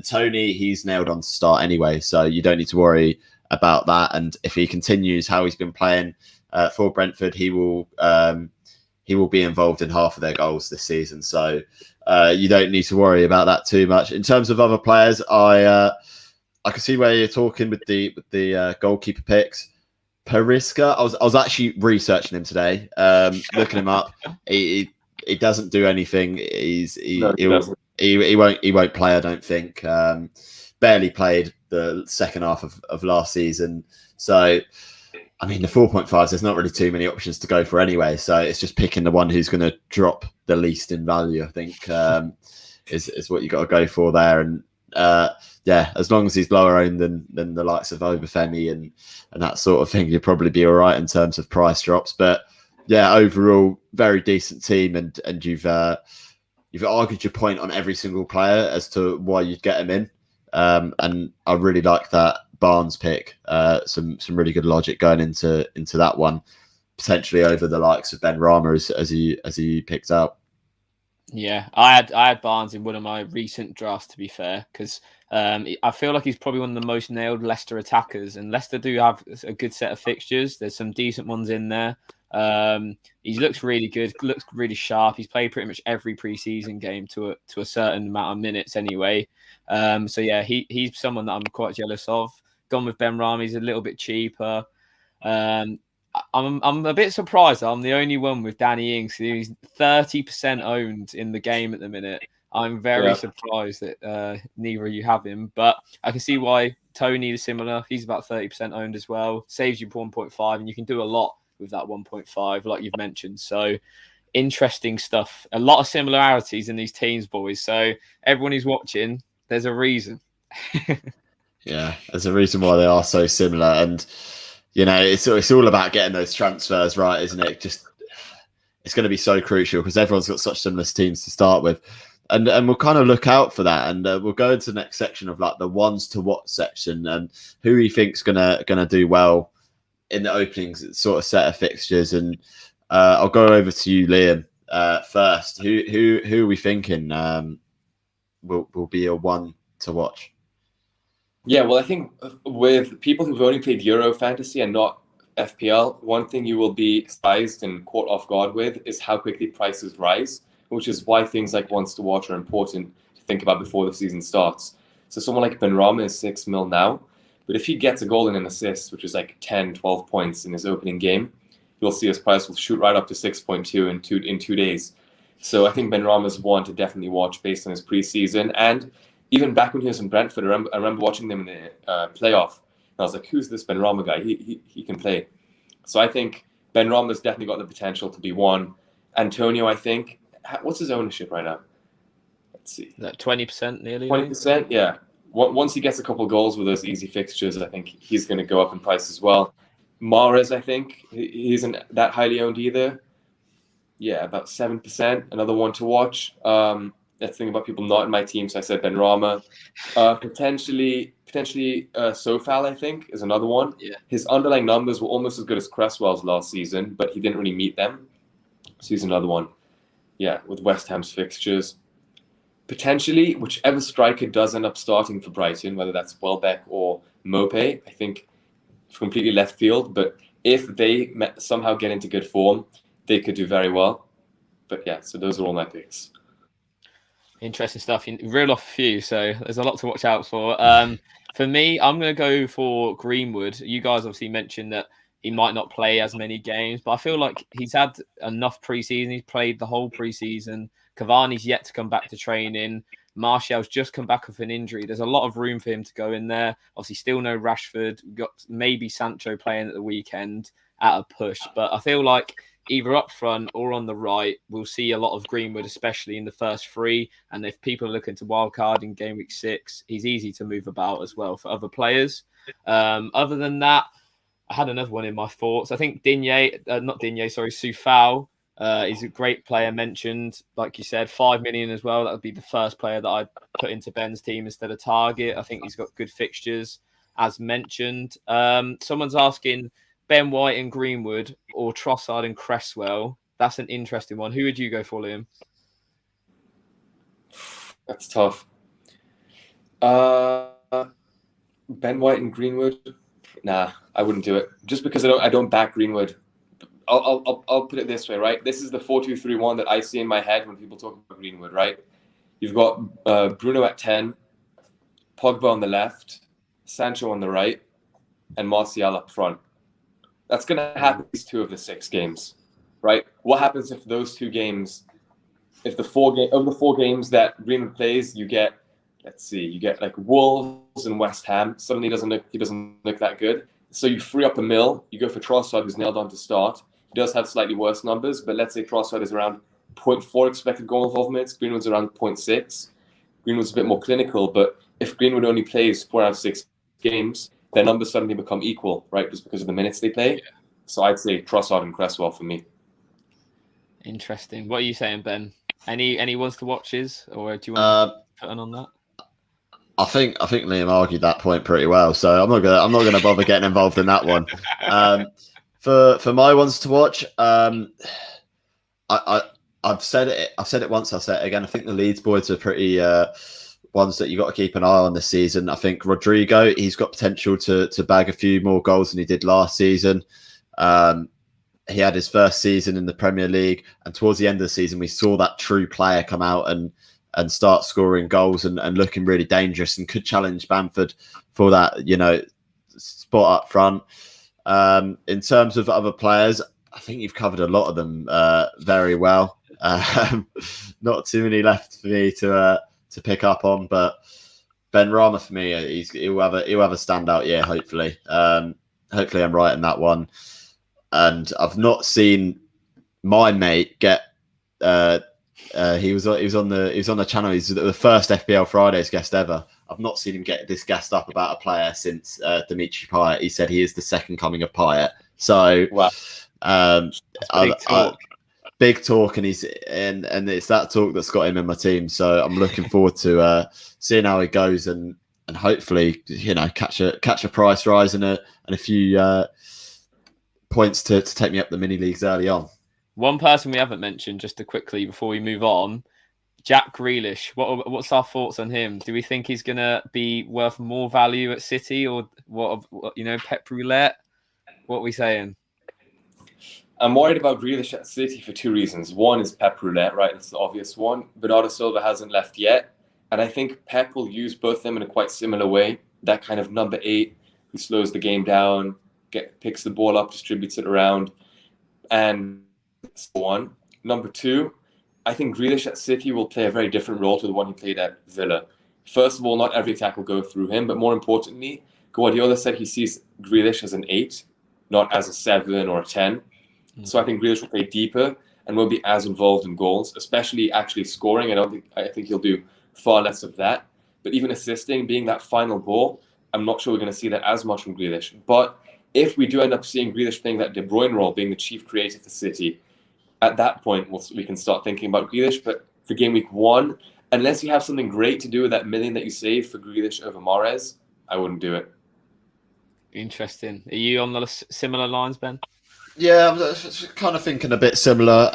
Tony, he's nailed on to start anyway, so you don't need to worry about that. And if he continues how he's been playing for Brentford, he will be involved in half of their goals this season. So you don't need to worry about that too much. In terms of other players, I can see where you're talking with the goalkeeper picks. Periska, I was actually researching him today, looking him up. He doesn't do anything. He won't play, I don't think. Barely played the second half of last season. So, I mean, the 4.5s, there's not really too many options to go for anyway. So it's just picking the one who's going to drop the least in value, I think, is what you got to go for there. And yeah, as long as he's lower owned than the likes of Obafemi and that sort of thing, you'll probably be all right in terms of price drops. But yeah, overall, very decent team, and you've argued your point on every single player as to why you'd get him in. And I really like that Barnes pick. Some really good logic going into that one, potentially over the likes of Ben Rama as he picked out. Yeah, I had Barnes in one of my recent drafts, to be fair, because I feel like he's probably one of the most nailed Leicester attackers, and Leicester do have a good set of fixtures. There's some decent ones in there. He looks really good, looks really sharp. He's played pretty much every preseason game to a certain amount of minutes anyway. So yeah, he's someone that I'm quite jealous of. Gone with Ben Rama. He's a little bit cheaper. I'm a bit surprised I'm the only one with Danny Ings. He's 30% owned in the game at the minute. I'm very surprised that neither of you have him, but I can see why. Tony is similar. He's about 30% owned as well. Saves you 1.5, and you can do a lot with that 1.5, like you've mentioned. So interesting stuff. A lot of similarities in these teams, boys. So everyone who's watching, there's a reason. Yeah, there's a reason why they are so similar. And, you know, it's all about getting those transfers right, isn't it? Just it's going to be so crucial because everyone's got such similar teams to start with. And we'll kind of look out for that, and we'll go into the next section of like the ones to watch section and who he think's gonna do well in the opening sort of set of fixtures. And I'll go over to you, Liam, first. Who are we thinking will be a one to watch? Yeah, well, I think with people who've only played Euro Fantasy and not FPL, one thing you will be surprised and caught off guard with is how quickly prices rise, which is why things like ones to watch are important to think about before the season starts. So someone like Ben Rama is 6 mil now, but if he gets a goal and an assist, which is like 10, 12 points in his opening game, you'll see his price will shoot right up to 6.2 in 2 days. So I think Ben Rama's one to definitely watch based on his preseason. And even back when he was in Brentford, I remember watching them in the playoff. And I was like, who's this Ben Rama guy? He can play. So I think Ben Rama's definitely got the potential to be one. Antonio, I think, what's his ownership right now? Let's see. That 20% nearly. 20%, yeah. Once he gets a couple of goals with those easy fixtures, I think he's going to go up in price as well. Mahrez, I think, he isn't that highly owned either. Yeah, about 7%. Another one to watch. Let's think about people not in my team. So I said Ben Rama. Potentially Sofal, I think, is another one. Yeah. His underlying numbers were almost as good as Cresswell's last season, but he didn't really meet them. So he's another one. Yeah, with West Ham's fixtures. Potentially, whichever striker does end up starting for Brighton, whether that's Welbeck or Mope, I think it's completely left field. But if they somehow get into good form, they could do very well. But yeah, so those are all my picks. Interesting stuff. You reel off a few, so there's a lot to watch out for. For me, I'm going to go for Greenwood. You guys obviously mentioned that he might not play as many games, but I feel like he's had enough preseason. He's played the whole preseason. Cavani's yet to come back to training. Martial's just come back with an injury. There's a lot of room for him to go in there. Obviously, still no Rashford. We've got maybe Sancho playing at the weekend at a push, but I feel like either up front or on the right, we'll see a lot of Greenwood, especially in the first three. And if people are looking to wildcard in game week 6, he's easy to move about as well for other players. Other than that, I had another one in my thoughts. I think Sufal is a great player mentioned. Like you said, 5 million as well. That would be the first player that I'd put into Ben's team instead of Target. I think he's got good fixtures, as mentioned. Someone's asking Ben White and Greenwood or Trossard and Cresswell. That's an interesting one. Who would you go for, Liam? That's tough. Ben White and Greenwood. Nah, I wouldn't do it. Just because I don't back Greenwood. I'll put it this way, right? This is the 4-2-3-1 that I see in my head when people talk about Greenwood, right? You've got Bruno at 10, Pogba on the left, Sancho on the right, and Martial up front. That's going to happen these 2 of the 6 games, right? What happens if those 2 games, if the 4 games that Greenwood plays, you get like Wolves and West Ham. Suddenly he doesn't look that good. So you free up a mil. You go for Trossard, who's nailed on to start. He does have slightly worse numbers, but let's say Trossard is around 0.4 expected goal involvement. Greenwood's around 0.6. Greenwood's a bit more clinical, but if Greenwood only plays 4 out of 6 games, their numbers suddenly become equal, right? Just because of the minutes they play. Yeah. So I'd say Trossard and Cresswell for me. Interesting. What are you saying, Ben? Any ones to watches, or do you want to put on that? I think Liam argued that point pretty well, so I'm not gonna bother getting involved in that one. For my ones to watch, I've said it once, I'll say it again. I think the Leeds boys are pretty ones that you got to keep an eye on this season. I think Rodrigo, he's got potential to bag a few more goals than he did last season. he had his first season in the Premier League, and towards the end of the season, we saw that true player come out and start scoring goals and looking really dangerous, and could challenge Bamford for that, you know, spot up front. In terms of other players, I think you've covered a lot of them very well. Not too many left for me to pick up on, but Benrahma for me, he'll have a standout year. Hopefully, hopefully I'm right in that one. And I've not seen my mate get. He was on the channel. He's the first FPL Fridays guest ever. I've not seen him get this gassed up about a player since Dimitri Payet. He said he is the second coming of Payet. So, wow. Big talk, and it's that talk that's got him in my team. So I'm looking forward to seeing how it goes, and hopefully, you know, catch a price rise and a few points to take me up the mini leagues early on. One person we haven't mentioned, just to quickly before we move on, Jack Grealish. What's our thoughts on him? Do we think he's gonna be worth more value at City, or what? You know, Pep Roulette? What are we saying? I'm worried about Grealish at City for two reasons. One is Pep Roulette, right? That's the obvious one. Bernardo Silva hasn't left yet. And I think Pep will use both of them in a quite similar way. That kind of number 8 who slows the game down, picks the ball up, distributes it around. And that's one. Number 2, I think Grealish at City will play a very different role to the one he played at Villa. First of all, not every attack will go through him. But more importantly, Guardiola said he sees Grealish as an 8, not as a 7 or a 10. So I think Grealish will play deeper and will be as involved in goals, especially actually scoring. I think he'll do far less of that. But even assisting, being that final ball, I'm not sure we're going to see that as much from Grealish. But if we do end up seeing Grealish playing that De Bruyne role, being the chief creator for City, at that point we can start thinking about Grealish. But for game week 1, unless you have something great to do with that million that you save for Grealish over Mahrez, I wouldn't do it. Interesting. Are you on the similar lines, Ben? Yeah, I'm kind of thinking a bit similar.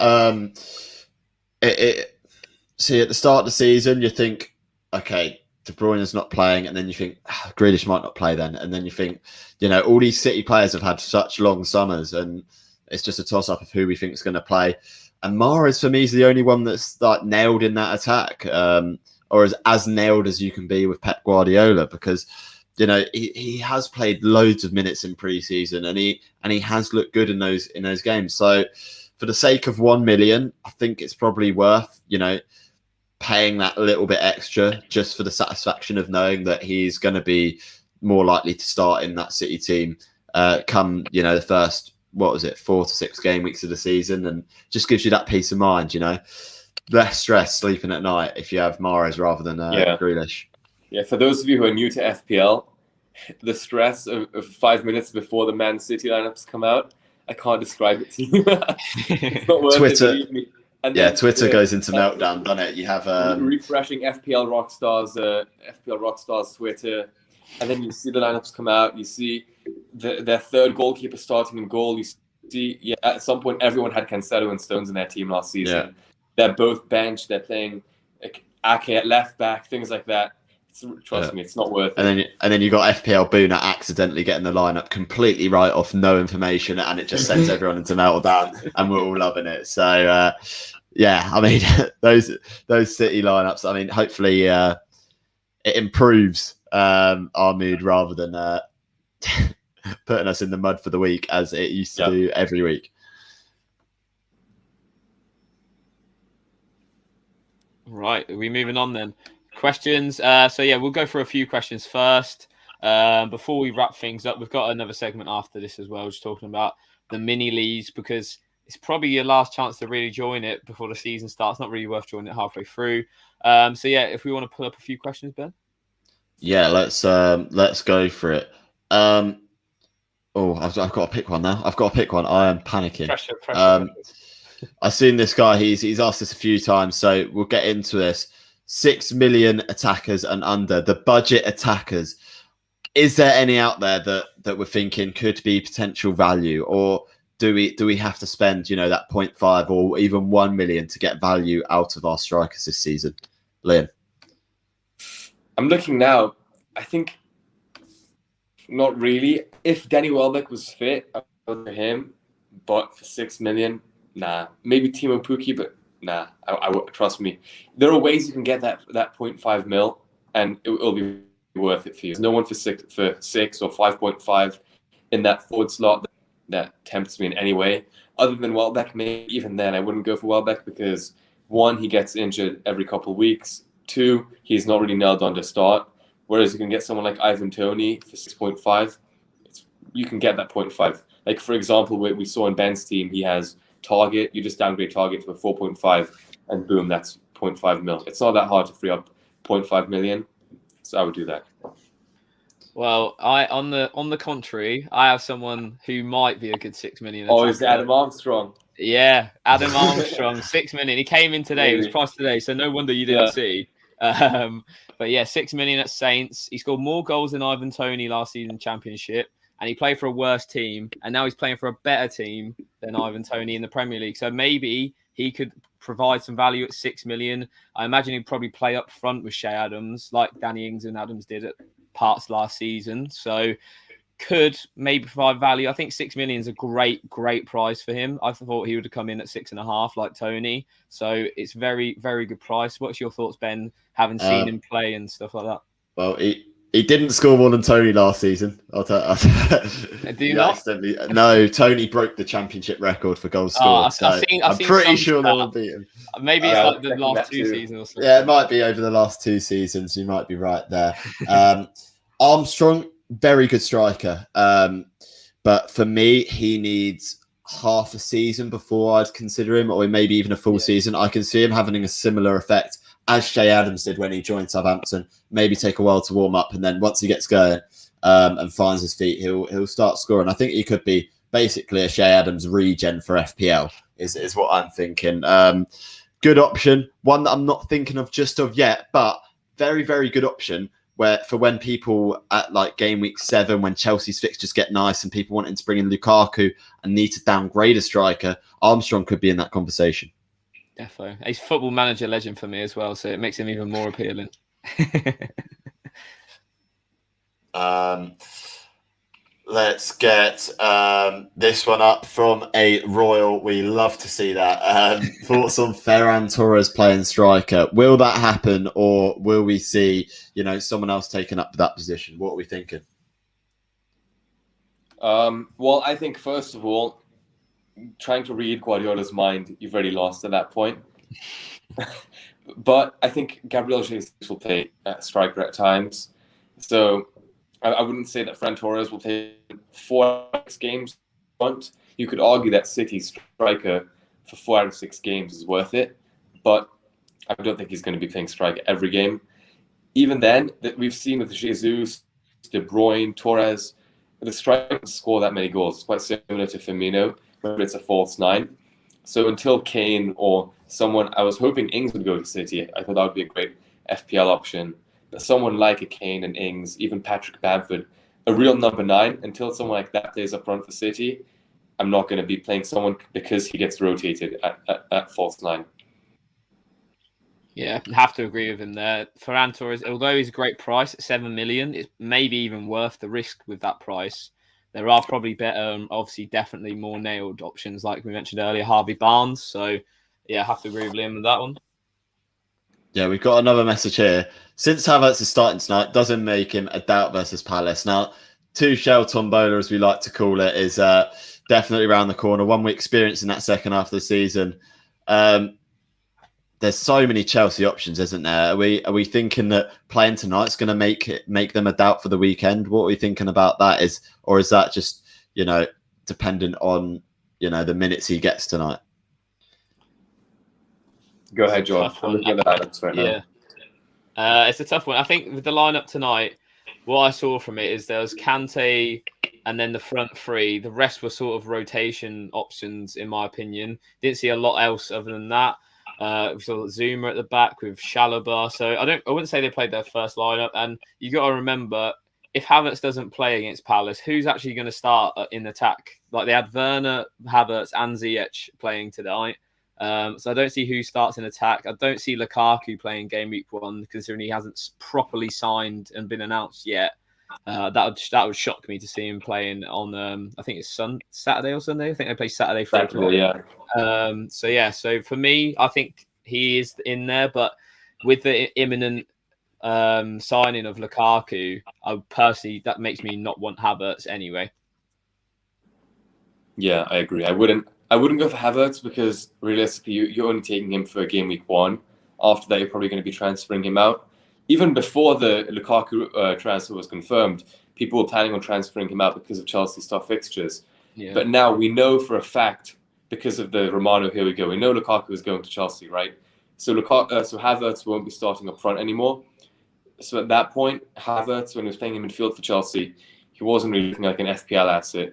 See, at the start of the season, you think, okay, De Bruyne is not playing, and then you think Grealish might not play then, and then you think, you know, all these City players have had such long summers, and it's just a toss-up of who we think is going to play. And Mahrez, for me, is the only one that's like nailed in that attack, or as nailed as you can be with Pep Guardiola, because, you know, he has played loads of minutes in pre-season, and he has looked good in those games. So for the sake of 1 million, I think it's probably worth, you know, paying that little bit extra just for the satisfaction of knowing that he's going to be more likely to start in that City team come, you know, the first, 4 to 6 game weeks of the season, and just gives you that peace of mind, you know, less stress sleeping at night if you have Mahrez rather than Grealish. Yeah, for those of you who are new to FPL, the stress of 5 minutes before the Man City lineups come out, I can't describe it to you. It's not worth Twitter, it, believe me. And then, Twitter goes into meltdown, doesn't it? You have refreshing FPL Rockstars Twitter, and then you see the lineups come out. You see their third goalkeeper starting in goal. You see, at some point, everyone had Cancelo and Stones in their team last season. Yeah. They're both benched. They're playing Ake at left back, things like that. Trust me, it's not worth it. And then you got FPL Boona accidentally getting the lineup completely right off no information, and it just sends everyone into meltdown, and we're all loving it. So yeah, I mean, those City lineups, I mean, hopefully it improves our mood rather than putting us in the mud for the week as it used to do every week. Right, are we moving on then? Questions. So yeah, we'll go for a few questions first. Before we wrap things up, we've got another segment after this as well, just talking about the mini leagues, because it's probably your last chance to really join it before the season starts. Not really worth joining it halfway through. So yeah, if we want to pull up a few questions, Ben. Yeah, let's go for it. I've got to pick one now. I've got to pick one. I am panicking. Pressure. I've seen this guy. He's asked this a few times, so we'll get into this. 6 million attackers and under, the budget attackers. Is there any out there that we're thinking could be potential value, or do we have to spend, you know, that 0.5 or even 1 million to get value out of our strikers this season? Liam? I'm looking now. I think not really. If Danny Welbeck was fit, I would go for him. but for 6 million, nah. Maybe Timo Pukki, but nah. I trust me. There are ways you can get that 0.5 mil, and it'll be worth it for you. There's no one for 6 or 5.5 in that forward slot that tempts me in any way. Other than Welbeck, maybe even then I wouldn't go for Welbeck because 1, he gets injured every couple of weeks. 2, he's not really nailed on to start. Whereas you can get someone like Ivan Toney for 6.5. You can get that 0.5. Like, for example, we saw in Ben's team, he has Target. You just downgrade Target to a 4.5, and boom, that's 0.5 mil. It's not that hard to free up 0.5 million, so I would do that. Well, on the contrary, I have someone who might be a good 6 million. Oh, is Adam Armstrong? Yeah, Adam Armstrong, 6 million. He came in today. Maybe. He was priced today, so no wonder you didn't see. But yeah, 6 million at Saints. He scored more goals than Ivan Toney last season Championship, and he played for a worse team, and now he's playing for a better team than Ivan Toney in the Premier League. So maybe he could provide some value at 6 million. I imagine he'd probably play up front with Shea Adams, like Danny Ings and Adams did at parts last season. So could maybe provide value. I think 6 million is a great price for him. I thought he would have come in at 6.5 like Toney. So it's very, very good price. What's your thoughts, Ben, having seen him play and stuff like that? Well, he didn't score more than Toney last season. Do you not? No, Toney broke the championship record for goals scored. I'm pretty sure they will beat him. Maybe it's like the last 2 seasons or something. Yeah, it might be over the last 2 seasons. You might be right there. Armstrong, very good striker. But for me, he needs half a season before I'd consider him, or maybe even a full season. I can see him having a similar effect as Shea Adams did when he joined Southampton. Maybe take a while to warm up, and then once he gets going and finds his feet, he'll start scoring. I think he could be basically a Shea Adams regen for FPL, is what I'm thinking. Good option. One that I'm not thinking of just of yet, but very, very good option when people at like game week 7, when Chelsea's fixtures get nice and people wanting to bring in Lukaku and need to downgrade a striker, Armstrong could be in that conversation. Definitely. He's football manager legend for me as well, so it makes him even more appealing. Let's get this one up from a Royal. We love to see that. Thoughts on Ferran Torres playing striker? Will that happen, or will we see, someone else taking up that position? What are we thinking? Well, I think first of all, trying to read Guardiola's mind, you've already lost at that point. But I think Gabriel Jesus will play striker at times. So I wouldn't say that Ferran Torres will play 4 out of 6 games. You could argue that City's striker for 4 out of 6 games is worth it. But I don't think he's going to be playing striker every game. Even then, that we've seen with Jesus, De Bruyne, Torres, the strikers score that many goals. It's quite similar to Firmino, where it's a false 9. So until Kane or someone, I was hoping Ings would go to City. I thought that would be a great FPL option. But someone like a Kane and Ings, even Patrick Bamford, a real number 9, until someone like that plays up front for City, I'm not going to be playing someone because he gets rotated at false 9. Yeah, I have to agree with him there. Ferran Torres, although he's a great price at 7 million, it's maybe even worth the risk with that price. There are probably better, obviously, definitely more nailed options, like we mentioned earlier, Harvey Barnes. So, yeah, I have to agree with Liam with that one. Yeah, we've got another message here. Since Havertz is starting tonight, doesn't make him a doubt versus Palace. Now, two-shell tombola, as we like to call it, is definitely around the corner. One we experienced in that second half of the season. There's so many Chelsea options, isn't there? Are we thinking that playing tonight's going to make them a doubt for the weekend? What are we thinking about that? Is that just dependent on the minutes he gets tonight? Go ahead, George. I'm looking at the lineups right now. It's a tough one. I think with the lineup tonight, what I saw from it is there was Kante and then the front 3. The rest were sort of rotation options, in my opinion. Didn't see a lot else other than that. We saw Zuma at the back with Chalobah. So I wouldn't say they played their first lineup. And you got to remember, if Havertz doesn't play against Palace, who's actually going to start in attack? Like they had Werner, Havertz, and Ziyech playing tonight. So I don't see who starts in attack. I don't see Lukaku playing game week 1, considering he hasn't properly signed and been announced yet. That would shock me to see him playing on I think it's Saturday or Sunday. I think they play Saturday for Saturday, yeah. So for me, I think he is in there, but with the imminent signing of Lukaku, that makes me not want Havertz anyway. Yeah, I agree. I wouldn't go for Havertz because realistically, you're only taking him for game week 1. After that, you're probably going to be transferring him out. Even before the Lukaku transfer was confirmed, people were planning on transferring him out because of Chelsea's tough fixtures. Yeah. But now we know for a fact, because of the Romano, here we go. We know Lukaku is going to Chelsea, right? So Havertz won't be starting up front anymore. So at that point, Havertz, when he was playing in midfield for Chelsea, he wasn't really looking like an FPL asset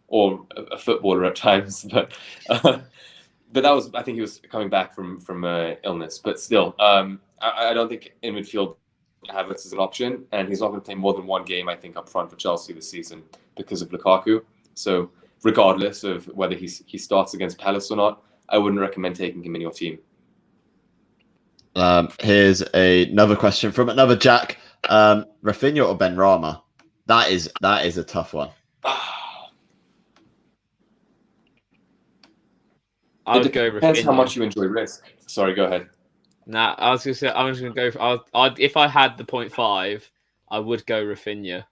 or a footballer at times. But I think he was coming back from illness. But still, I don't think in midfield Havertz is an option, and he's not going to play more than one game, I think, up front for Chelsea this season because of Lukaku. So regardless of whether he starts against Palace or not, I wouldn't recommend taking him in your team. Here's another question from another Jack. Rafinha or Benrahma? That is a tough one. I would go Rafinha. Depends how much you enjoy risk. Sorry, go ahead. Nah, I was going to say, I was going to go if I had the 0.5, I would go Rafinha.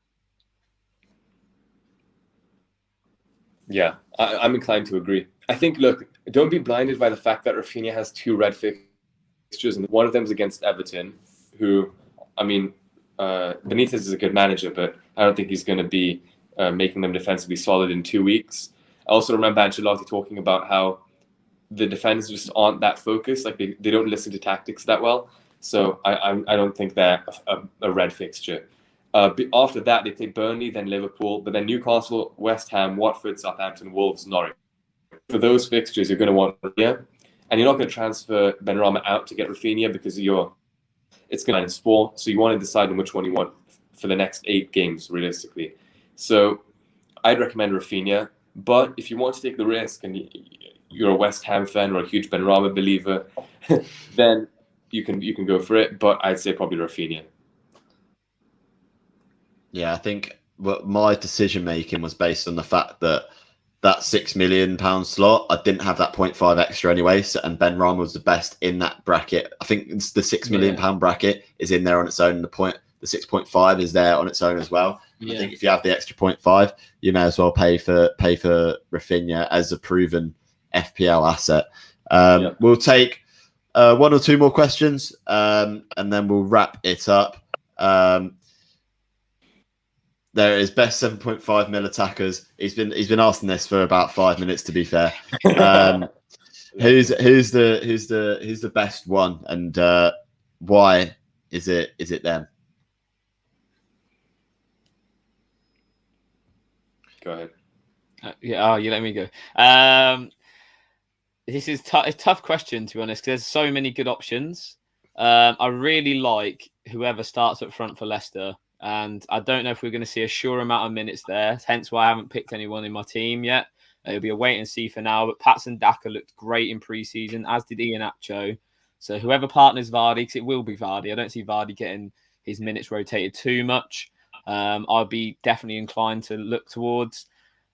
Yeah, I'm inclined to agree. I think, look, don't be blinded by the fact that Rafinha has 2 red fixtures, and one of them is against Everton, who, I mean, Benitez is a good manager, but I don't think he's going to be making them defensively solid in 2 weeks. I also remember Ancelotti talking about how the defenders just aren't that focused. Like they don't listen to tactics that well. So I don't think they're a red fixture. After that, they play Burnley, then Liverpool, but then Newcastle, West Ham, Watford, Southampton, Wolves, Norwich. For those fixtures, you're going to want Rafinha, and you're not going to transfer Benrahma out to get Rafinha because it's going to -4. So you want to decide on which one you want for the next 8 games, realistically. So I'd recommend Rafinha, but if you want to take the risk and you're a West Ham fan or a huge Benrahma believer, then you can go for it. But I'd say probably Rafinha. Yeah, I think my decision making was based on the fact that £6 million slot, I didn't have that 0.5 extra anyway, and Benrahma was the best in that bracket. I think the £6 million bracket is in there on its own. The 6.5 is there on its own as well. Yeah. I think if you have the extra 0.5, you may as well pay for Rafinha as a proven FPL asset. We'll take 1 or 2 more questions, and then we'll wrap it up. There is best 7.5 mil attackers. He's been asking this for about 5 minutes, to be fair. Who's the best one, and why is it them? Go ahead. You let me go. This is a tough question, to be honest, because there's so many good options. I really like whoever starts up front for Leicester, and I don't know if we're going to see a sure amount of minutes there, hence why I haven't picked anyone in my team yet. It'll be a wait and see for now, but Patson Daka looked great in pre-season, as did Iheanacho. So whoever partners Vardy, because it will be Vardy. I don't see Vardy getting his minutes rotated too much. I'll be definitely inclined to look towards.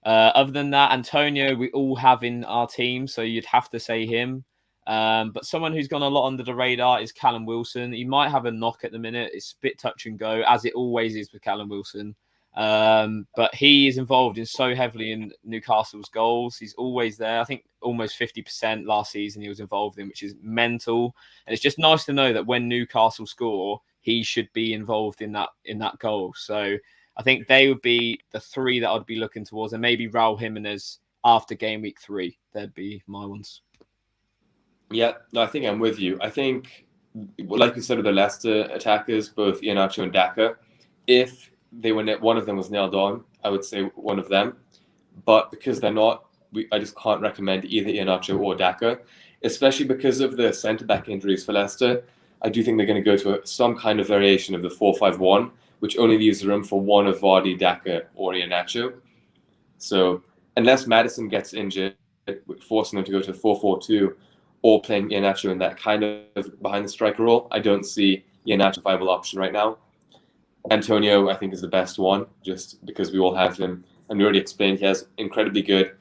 Other than that, Antonio, we all have in our team, so you'd have to say him. But someone who's gone a lot under the radar is Callum Wilson. He might have a knock at the minute. It's a bit touch and go, as it always is with Callum Wilson. But he is involved in so heavily in Newcastle's goals. He's always there. I think almost 50% last season he was involved in, which is mental. And it's just nice to know that when Newcastle score, he should be involved in that goal. So I think they would be the 3 that I'd be looking towards, and maybe Raul Jimenez after game week 3. They'd be my ones. Yeah, no, I think I'm with you. I think, like you said, with the Leicester attackers, both Iheanacho and Daka, if one of them was nailed on, I would say one of them. But because they're not, I just can't recommend either Iheanacho or Daka, especially because of the centre-back injuries for Leicester. I do think they're going to go to some kind of variation of the 4-5-1, which only leaves room for one of Vardy, Daka, or Iheanacho. So unless Maddison gets injured, forcing them to go to 4-4-2, or playing Iheanacho in that kind of behind the striker role, I don't see Iheanacho a viable option right now. Antonio, I think, is the best one, just because we all have him. And we already explained he has incredibly good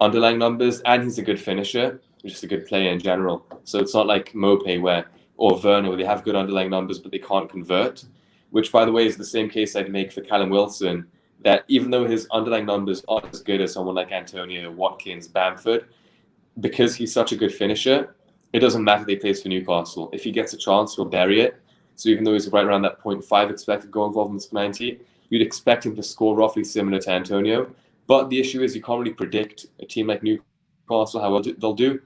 underlying numbers, and he's a good finisher, just a good player in general. So it's not like Mopé or Werner, where they have good underlying numbers, but they can't convert, which, by the way, is the same case I'd make for Callum Wilson, that even though his underlying numbers aren't as good as someone like Antonio, Watkins, Bamford, because he's such a good finisher, it doesn't matter if he plays for Newcastle. If he gets a chance, he'll bury it. So even though he's right around that 0.5 expected goal involvement for 90, you'd expect him to score roughly similar to Antonio. But the issue is you can't really predict a team like Newcastle, how well they'll do.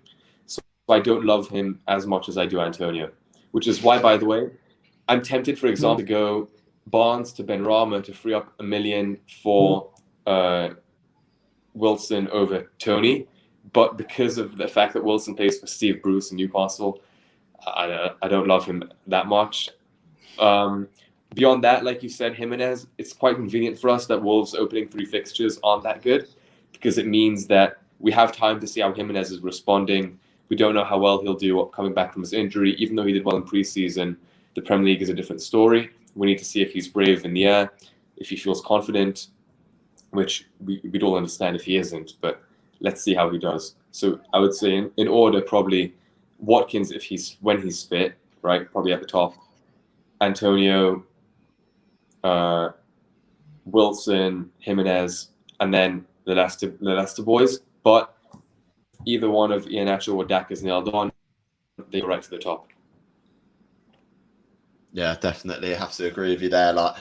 So I don't love him as much as I do Antonio, which is why, by the way, I'm tempted, for example, to go Barnes to Benrahma to free up $1 million for Wilson over Tony. But because of the fact that Wilson plays for Steve Bruce in Newcastle, I don't love him that much. Beyond that, like you said, Jimenez, it's quite convenient for us that Wolves' opening 3 fixtures aren't that good, because it means that we have time to see how Jimenez is responding. We don't know how well he'll do coming back from his injury. Even though he did well in pre-season, the Premier League is a different story. We need to see if he's brave in the air, if he feels confident, which we'd all understand if he isn't, but let's see how he does. So I would say in order, probably Watkins, when he's fit, right, probably at the top. Antonio, Wilson, Jimenez, and then the Leicester boys. But either one of Iheanacho or Dak is nailed on, they go right to the top. Yeah, definitely. I have to agree with you there. Like,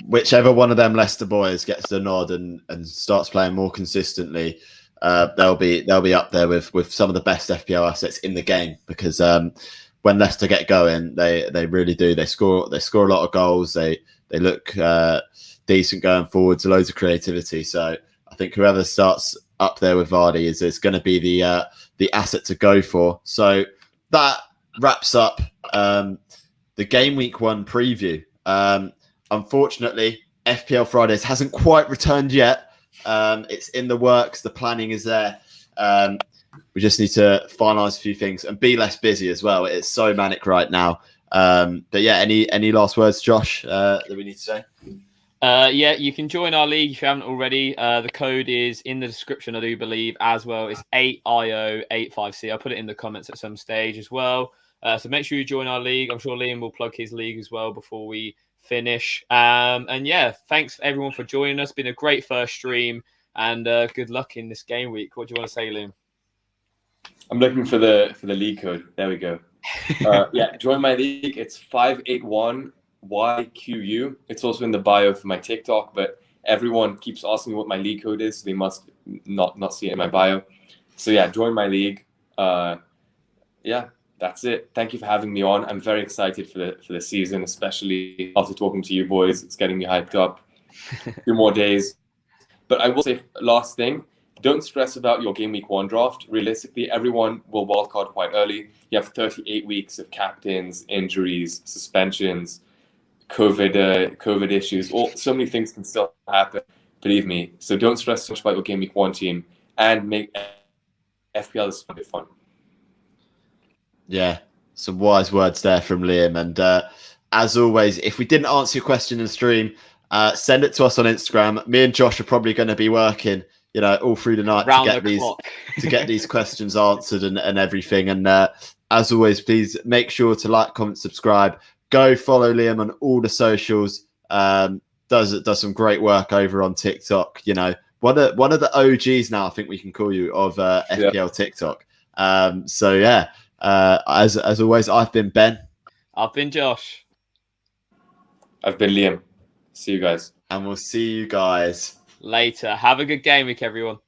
whichever one of them Leicester boys gets the nod and starts playing more consistently, they'll be up there with some of the best FPL assets in the game, because when Leicester get going, they really do. They score a lot of goals. They look decent going forwards. Loads of creativity. So I think whoever starts up there with Vardy is going to be the asset to go for. So that wraps up the Game Week 1 preview. Unfortunately, FPL Fridays hasn't quite returned yet. It's in the works. The planning is there. We just need to finalize a few things and be less busy as well. It's so manic right now. But yeah, any last words, Josh, that we need to say? Yeah, you can join our league if you haven't already. The code is in the description, I do believe, as well. It's 8IO85C. I'll put it in the comments at some stage as well. So make sure you join our league. I'm sure Liam will plug his league as well before we finish. And yeah, thanks everyone for joining us. Been a great first stream, and good luck in this game week. What do you want to say, Liam? I'm looking for the league code. There we go. Yeah, join my league. It's 581YQU. It's also in the bio for my TikTok, but everyone keeps asking me what my league code is, so they must not see it in my bio. So yeah, join my league. Yeah, that's it. Thank you for having me on. I'm very excited for the season, especially after talking to you boys. It's getting me hyped up. 2 more days. But I will say, last thing, don't stress about your Game Week 1 draft. Realistically, everyone will wildcard quite early. You have 38 weeks of captains, injuries, suspensions, COVID issues. So many things can still happen, believe me. So don't stress so much about your Game Week 1 team, and make FPL as fun. Yeah, some wise words there from Liam. And as always, if we didn't answer your question in the stream, send it to us on Instagram. Me and Josh are probably going to be working, all through the night to get these questions answered and everything. And as always, please make sure to like, comment, subscribe. Go follow Liam on all the socials. Does some great work over on TikTok. One of the OGs now, I think we can call you, of FPL TikTok. So yeah. As always, I've been Ben. I've been Josh. I've been Liam. See you guys. And we'll see you guys later. Have a good game week, everyone.